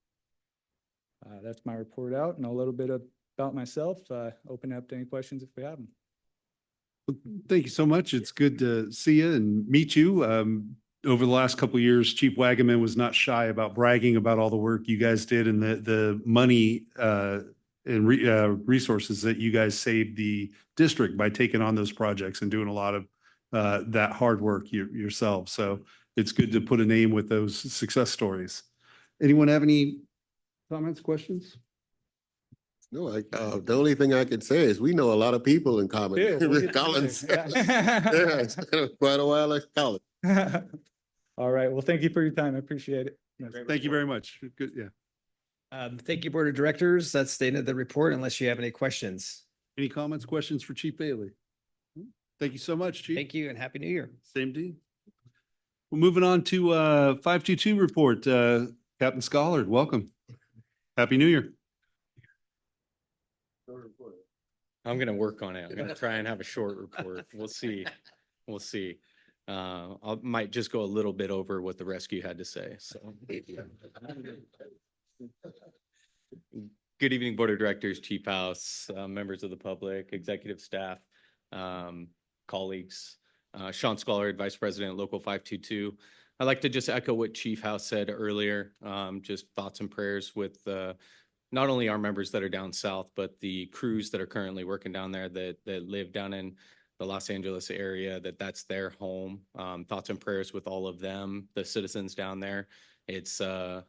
That's my report out and a little bit about myself. Open up to any questions if we have them. Thank you so much. It's good to see you and meet you. Over the last couple of years, Chief Wagaman was not shy about bragging about all the work you guys did and the money and resources that you guys saved the district by taking on those projects and doing a lot of that hard work yourself. So it's good to put a name with those success stories. Anyone have any comments, questions? No, the only thing I can say is we know a lot of people in common with Collins. Yeah, it's been quite a while at Collins. All right. Well, thank you for your time. I appreciate it. Thank you very much. Good. Yeah. Thank you, Board of Directors. That's the end of the report unless you have any questions. Any comments, questions for Chief Bailey? Thank you so much, Chief. Thank you and Happy New Year. Same to you. We're moving on to 522 report. Captain Schollard, welcome. Happy New Year. I'm gonna work on it. I'm gonna try and have a short report. We'll see. We'll see. I might just go a little bit over what the rescue had to say, so. Good evening, Board of Directors, Chief House, members of the public, executive staff, colleagues. Sean Schollard, Vice President, Local 522. I'd like to just echo what Chief House said earlier. Just thoughts and prayers with not only our members that are down south, but the crews that are currently working down there that live down in the Los Angeles area, that's their home. Thoughts and prayers with all of them, the citizens down there. It's a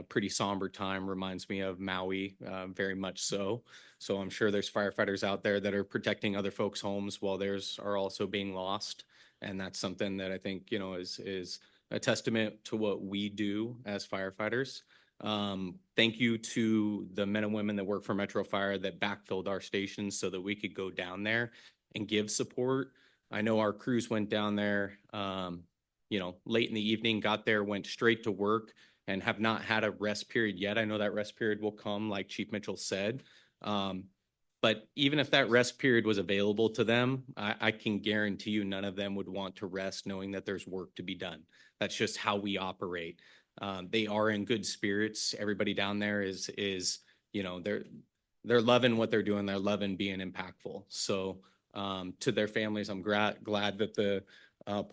pretty somber time, reminds me of Maui, very much so. So I'm sure there's firefighters out there that are protecting other folks' homes while theirs are also being lost. And that's something that I think, is a testament to what we do as firefighters. Thank you to the men and women that work for Metro Fire that backfilled our stations so that we could go down there and give support. I know our crews went down there, late in the evening, got there, went straight to work, and have not had a rest period yet. I know that rest period will come, like Chief Mitchell said. But even if that rest period was available to them, I can guarantee you none of them would want to rest knowing that there's work to be done. That's just how we operate. They are in good spirits. Everybody down there is they're loving what they're doing. They're loving being impactful. So to their families, I'm glad that the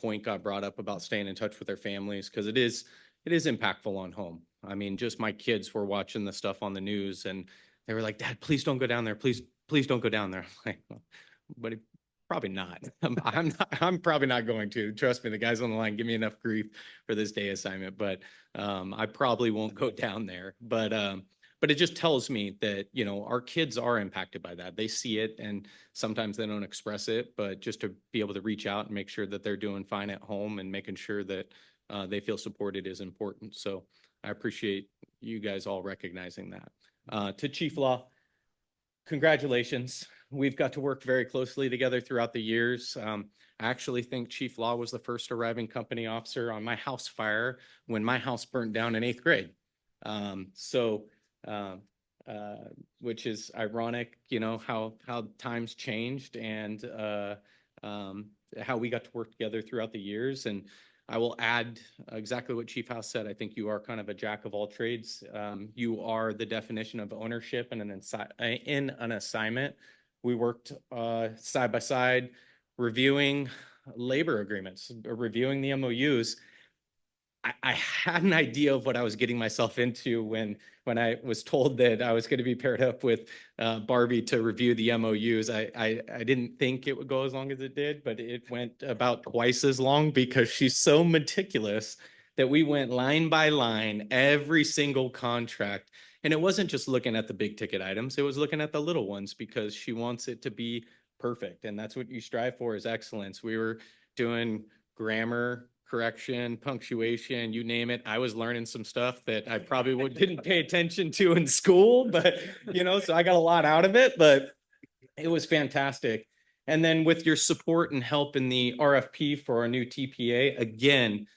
point got brought up about staying in touch with their families, because it is impactful on home. I mean, just my kids were watching the stuff on the news and they were like, "Dad, please don't go down there. Please don't go down there." I'm like, but probably not. I'm probably not going to. Trust me, the guys on the line give me enough grief for this day assignment, but I probably won't go down there. But it just tells me that, our kids are impacted by that. They see it and sometimes they don't express it, but just to be able to reach out and make sure that they're doing fine at home and making sure that they feel supported is important. So I appreciate you guys all recognizing that. To Chief Law, congratulations. We've got to work very closely together throughout the years. I actually think Chief Law was the first arriving company officer on my house fire when my house burnt down in 8th grade. Which is ironic, how times changed and how we got to work together throughout the years. And I will add exactly what Chief House said. I think you are kind of a jack of all trades. You are the definition of ownership in an assignment. We worked side by side, reviewing labor agreements, reviewing the MOUs. I had an idea of what I was getting myself into when I was told that I was going to be paired up with Barbie to review the MOUs. I didn't think it would go as long as it did, but it went about twice as long because she's so meticulous that we went line by line, every single contract. And it wasn't just looking at the big ticket items. It was looking at the little ones because she wants it to be perfect. And that's what you strive for, is excellence. We were doing grammar correction, punctuation, you name it. I was learning some stuff that I probably didn't pay attention to in school, but so I got a lot out of it, but it was fantastic. And then with your support and help in the RFP for our new TPA, again,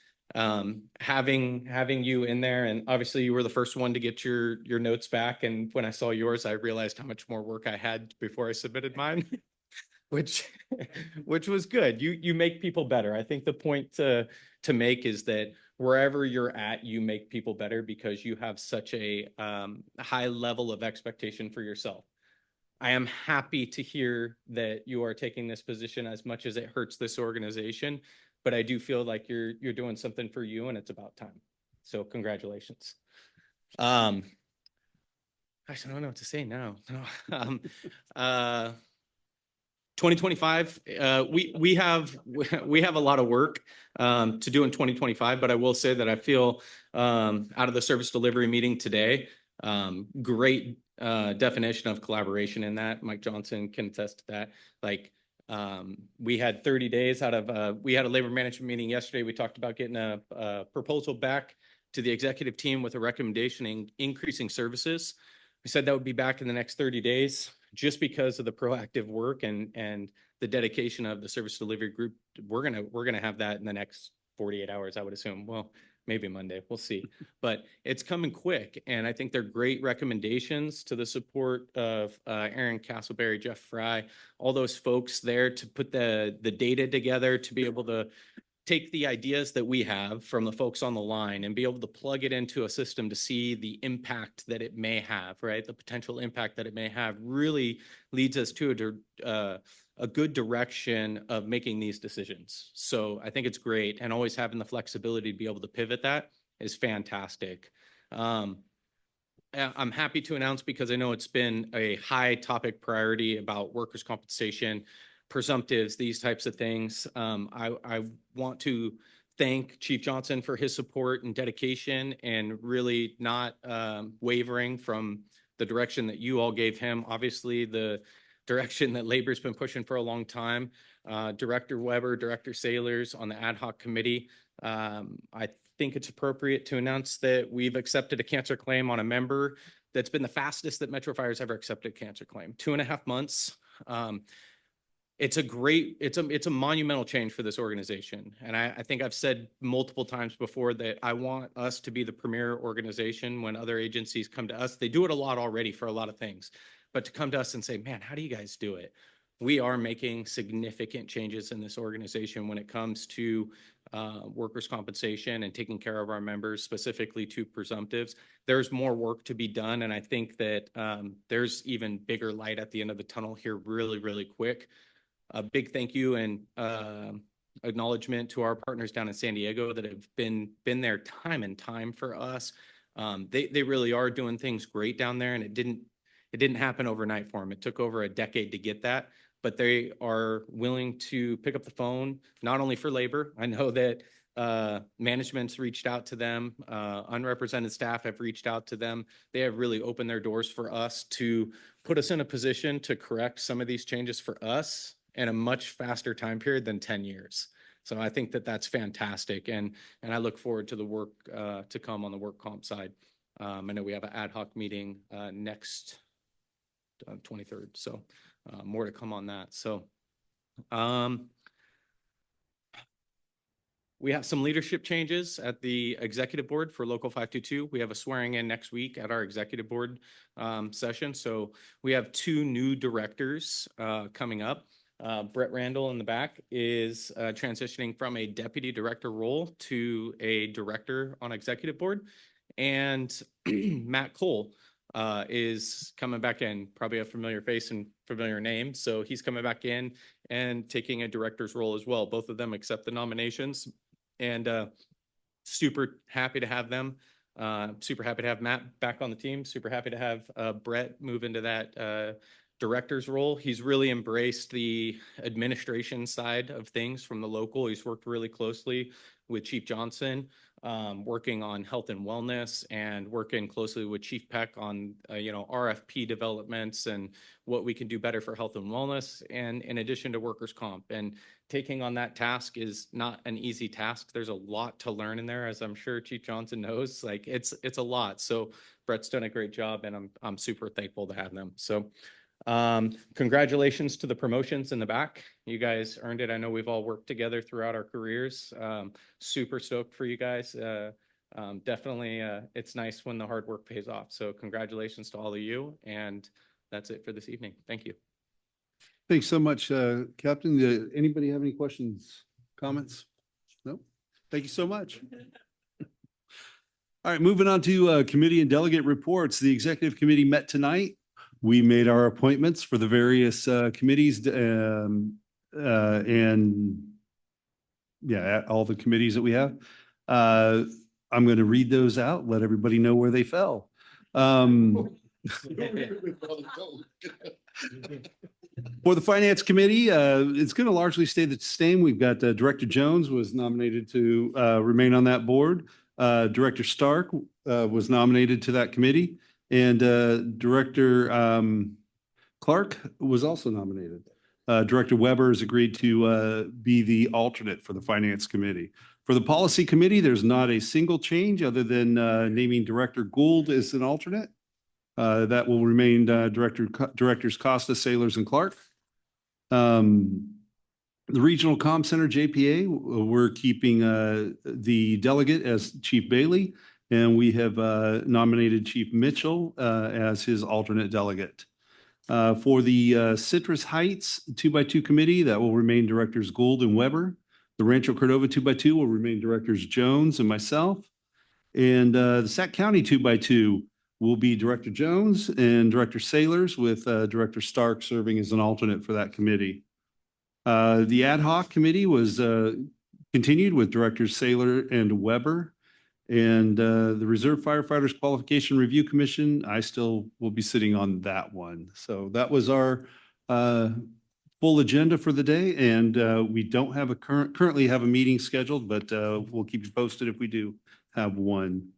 having you in there, and obviously you were the first one to get your notes back. And when I saw yours, I realized how much more work I had before I submitted mine, which was good. You make people better. I think the point to make is that wherever you're at, you make people better because you have such a high level of expectation for yourself. I am happy to hear that you are taking this position as much as it hurts this organization, but I do feel like you're doing something for you and it's about time. So congratulations. Gosh, I don't know what to say now. 2025, we have a lot of work to do in 2025, but I will say that I feel out of the service delivery meeting today, great definition of collaboration in that. Mike Johnson can attest to that. Like we had 30 days out of, we had a labor management meeting yesterday. We talked about getting a proposal back to the executive team with a recommendation in increasing services. We said that would be back in the next 30 days just because of the proactive work and the dedication of the service delivery group. We're gonna have that in the next 48 hours, I would assume. Well, maybe Monday, we'll see. But it's coming quick, and I think they're great recommendations to the support of Aaron Castleberry, Jeff Fry, all those folks there to put the data together to be able to take the ideas that we have from the folks on the line and be able to plug it into a system to see the impact that it may have, right? The potential impact that it may have really leads us to a good direction of making these decisions. So I think it's great, and always having the flexibility to be able to pivot that is fantastic. I'm happy to announce, because I know it's been a high topic priority about workers' compensation, presumptives, these types of things. I want to thank Chief Johnson for his support and dedication and really not wavering from the direction that you all gave him. Obviously, the direction that labor's been pushing for a long time. Director Weber, Director Sailors on the ad hoc committee. I think it's appropriate to announce that we've accepted a cancer claim on a member that's been the fastest that Metro Fire's ever accepted a cancer claim, 2.5 months. It's a monumental change for this organization. And I think I've said multiple times before that I want us to be the premier organization when other agencies come to us. They do it a lot already for a lot of things, but to come to us and say, man, how do you guys do it? We are making significant changes in this organization when it comes to workers' compensation and taking care of our members, specifically to presumptives. There's more work to be done. And I think that there's even bigger light at the end of the tunnel here really, really quick. A big thank you and acknowledgement to our partners down in San Diego that have been there time and time for us. They really are doing things great down there, and it didn't happen overnight for them. It took over a decade to get that, but they are willing to pick up the phone, not only for labor. I know that management's reached out to them, unrepresented staff have reached out to them. They have really opened their doors for us to put us in a position to correct some of these changes for us in a much faster time period than 10 years. So I think that that's fantastic. And I look forward to the work to come on the work comp side. I know we have an ad hoc meeting next 23rd. So more to come on that. So we have some leadership changes at the executive board for Local 522. We have a swearing in next week at our executive board session. So we have 2 new directors coming up. Brett Randall in the back is transitioning from a deputy director role to a director on executive board. And Matt Cole is coming back in, probably a familiar face and familiar name. So he's coming back in and taking a director's role as well. Both of them accept the nominations, and super happy to have them. Super happy to have Matt back on the team. Super happy to have Brett move into that director's role. He's really embraced the administration side of things from the local. He's worked really closely with Chief Johnson working on health and wellness and working closely with Chief Peck on, RFP developments and what we can do better for health and wellness, and in addition to workers' comp. And taking on that task is not an easy task. There's a lot to learn in there, as I'm sure Chief Johnson knows. Like it's a lot. So Brett's done a great job, and I'm super thankful to have them. So congratulations to the promotions in the back. You guys earned it. I know we've all worked together throughout our careers. Super stoked for you guys. Definitely, it's nice when the hard work pays off. So congratulations to all of you. And that's it for this evening. Thank you. Thanks so much, Captain. Anybody have any questions, comments? No? Thank you so much. All right, moving on to committee and delegate reports. The executive committee met tonight. We made our appointments for the various committees and all the committees that we have. I'm going to read those out, let everybody know where they fell. For the Finance Committee, it's going to largely stay the same. We've got Director Jones was nominated to remain on that board. Director Stark was nominated to that committee, and Director Clark was also nominated. Director Weber has agreed to be the alternate for the Finance Committee. For the Policy Committee, there's not a single change other than naming Director Gould as an alternate. That will remain Directors Costa, Sailors, and Clark. The Regional Comm Center, JPA, we're keeping the delegate as Chief Bailey, and we have nominated Chief Mitchell as his alternate delegate. For the Citrus Heights 2x2 Committee, that will remain Directors Gould and Weber. The Rancho Cordova 2x2 will remain Directors Jones and myself. And the Sac County 2x2 will be Director Jones and Director Sailors, with Director Stark serving as an alternate for that committee. The Ad Hoc Committee was continued with Directors Sailor and Weber. And the Reserve Firefighters Qualification Review Commission, I still will be sitting on that one. So that was our full agenda for the day. And we don't have currently have a meeting scheduled, but we'll keep you posted if we do have one.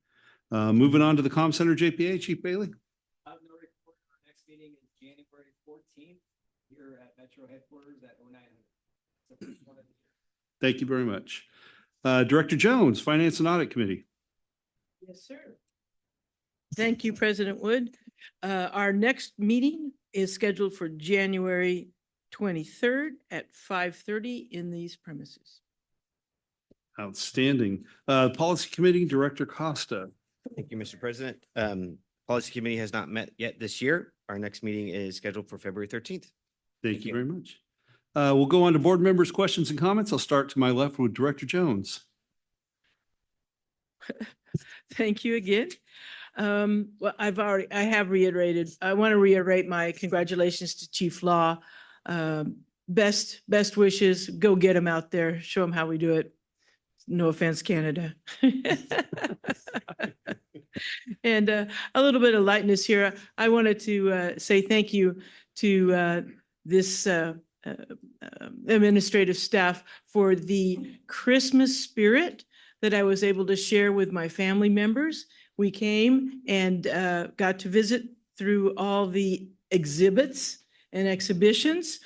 Moving on to the Comm Center, JPA, Chief Bailey. I have no report. Our next meeting is January 14th here at Metro headquarters at 0900. Thank you very much. Director Jones, Finance and Audit Committee. Yes, sir. Thank you, President Wood. Our next meeting is scheduled for January 23rd at 5:30 in these premises. Outstanding. Policy Committee, Director Costa. Thank you, Mr. President. Policy Committee has not met yet this year. Our next meeting is scheduled for February 13th. Thank you very much. We'll go on to board members' questions and comments. I'll start to my left with Director Jones. Thank you again. Well, I have reiterated, I want to reiterate my congratulations to Chief Law. Best wishes. Go get him out there. Show him how we do it. No offense, Canada. And a little bit of lightness here. I wanted to say thank you to this administrative staff for the Christmas spirit that I was able to share with my family members. We came and got to visit through all the exhibits and exhibitions.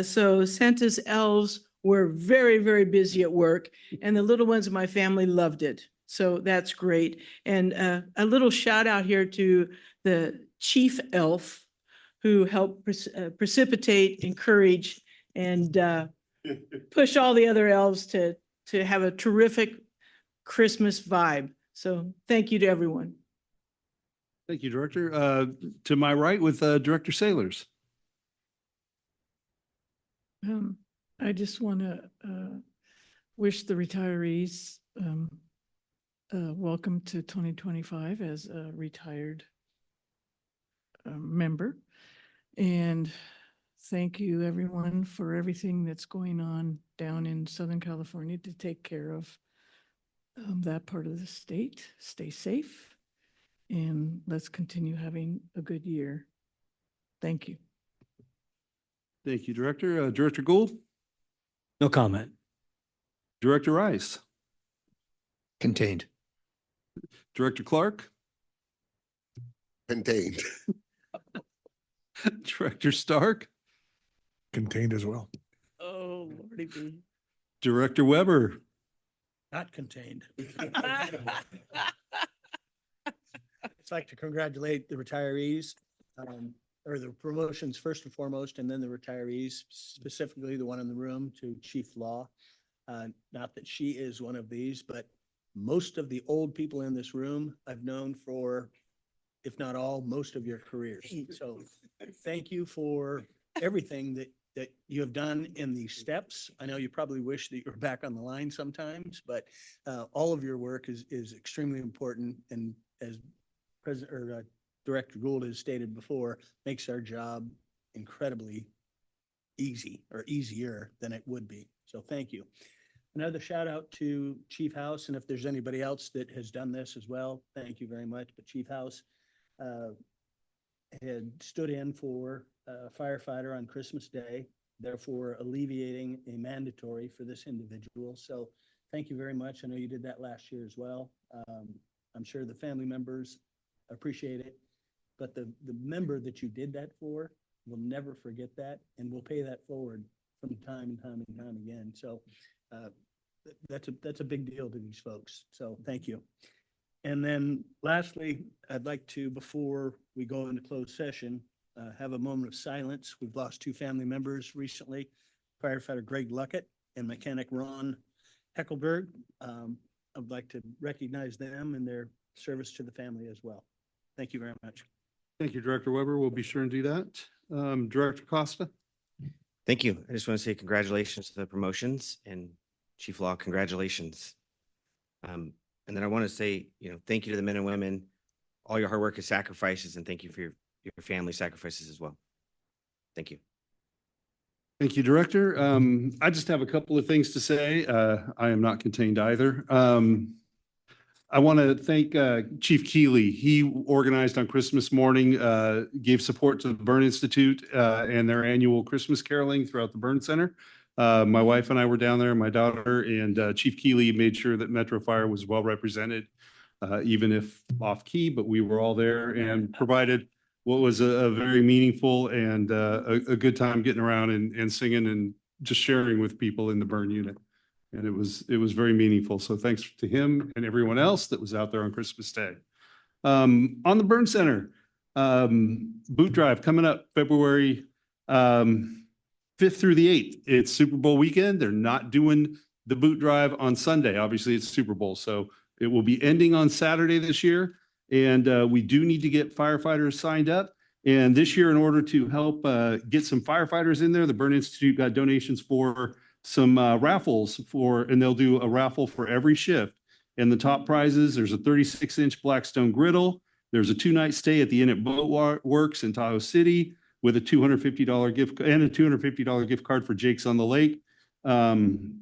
So Santa's elves were very, very busy at work, and the little ones in my family loved it. So that's great. And a little shout out here to the chief elf who helped precipitate, encourage, and push all the other elves to have a terrific Christmas vibe. So thank you to everyone. Thank you, Director. To my right with Director Sailors. I just want to wish the retirees welcome to 2025 as a retired member. And thank you, everyone, for everything that's going on down in Southern California to take care of that part of the state. Stay safe, and let's continue having a good year. Thank you. Thank you, Director. Director Gould? No comment. Director Rice? Contained. Director Clark, Contained. Director Stark, Contained as well. Oh, Lordy be. Director Weber. Not contained. I'd like to congratulate the retirees, or the promotions first and foremost, and then the retirees, specifically the one in the room, to Chief Law. Not that she is one of these, but most of the old people in this room I've known for, if not all, most of your careers. So thank you for everything that you have done in these steps. I know you probably wish that you were back on the line sometimes, but all of your work is extremely important, and as President or Director Gould has stated before, makes our job incredibly easy or easier than it would be. So thank you. Another shout out to Chief House, and if there's anybody else that has done this as well, thank you very much. But Chief House had stood in for a firefighter on Christmas Day, therefore alleviating a mandatory for this individual. So thank you very much. I know you did that last year as well. I'm sure the family members appreciate it, but the member that you did that for will never forget that, and will pay that forward from time and time and time again. So that's a big deal to these folks. So thank you. And then lastly, I'd like to, before we go into closed session, have a moment of silence. We've lost two family members recently, firefighter Greg Luckett and mechanic Ron Heckelberg. I'd like to recognize them and their service to the family as well. Thank you very much. Thank you, Director Weber. We'll be sure and do that. Director Costa. Thank you. I just want to say congratulations to the promotions, and Chief Law, congratulations. And then I want to say, thank you to the men and women. All your hard work is sacrifices, and thank you for your family sacrifices as well. Thank you. Thank you, Director. I just have a couple of things to say. I am not contained either. I want to thank Chief Keeley. He organized on Christmas morning, gave support to the Burn Institute and their annual Christmas caroling throughout the Burn Center. My wife and I were down there, my daughter, and Chief Keeley made sure that Metro Fire was well represented, even if off key, but we were all there and provided what was a very meaningful and a good time getting around and singing and just sharing with people in the Burn unit. And it was very meaningful. So thanks to him and everyone else that was out there on Christmas Day. On the Burn Center, boot drive coming up February 5th through the 8th. It's Super Bowl weekend. They're not doing the boot drive on Sunday. Obviously, it's Super Bowl. So it will be ending on Saturday this year. And we do need to get firefighters signed up. And this year, in order to help get some firefighters in there, the Burn Institute got donations for some raffles and they'll do a raffle for every shift. And the top prizes, there's a 36-inch Blackstone griddle. There's a 2-night stay at the Inn at Boat Works in Tahoe City with a $250 gift and a $250 gift card for Jake's on the Lake. And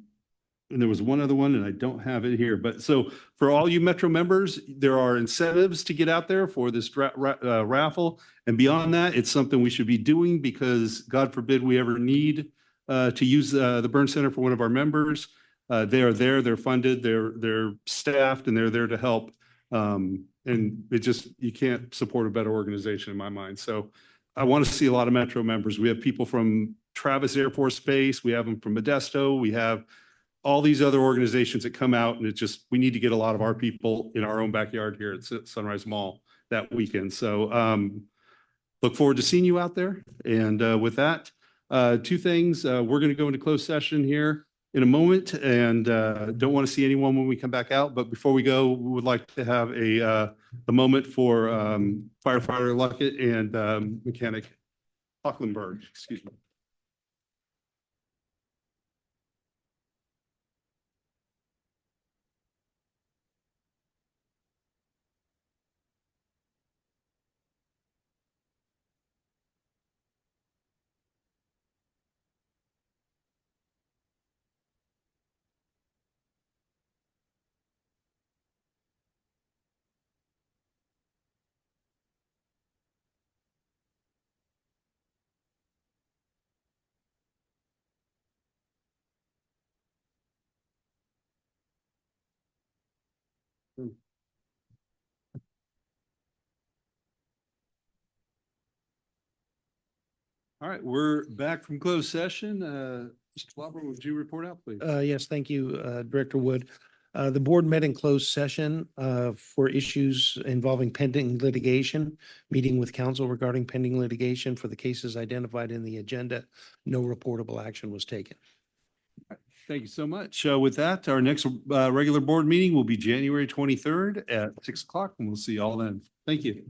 there was one other one, and I don't have it here. But so for all you Metro members, there are incentives to get out there for this raffle. And beyond that, it's something we should be doing because God forbid we ever need to use the Burn Center for one of our members. They are there, they're funded, they're staffed, and they're there to help. And you can't support a better organization in my mind. So I want to see a lot of Metro members. We have people from Travis Air Force Base, we have them from Modesto, we have all these other organizations that come out, and we need to get a lot of our people in our own backyard here at Sunrise Mall that weekend. So look forward to seeing you out there. And with that, two things. We're going to go into closed session here in a moment and don't want to see anyone when we come back out. But before we go, we would like to have a moment for firefighter Luckett and mechanic Hochlenberg. Excuse me. All right, we're back from closed session. Mr. Flopper, would you report out, please? Yes, thank you, Director Wood. The board met in closed session for issues involving pending litigation, meeting with counsel regarding pending litigation for the cases identified in the agenda. No reportable action was taken. Thank you so much. With that, our next regular board meeting will be January 23rd at 6 o'clock, and we'll see you all then. Thank you.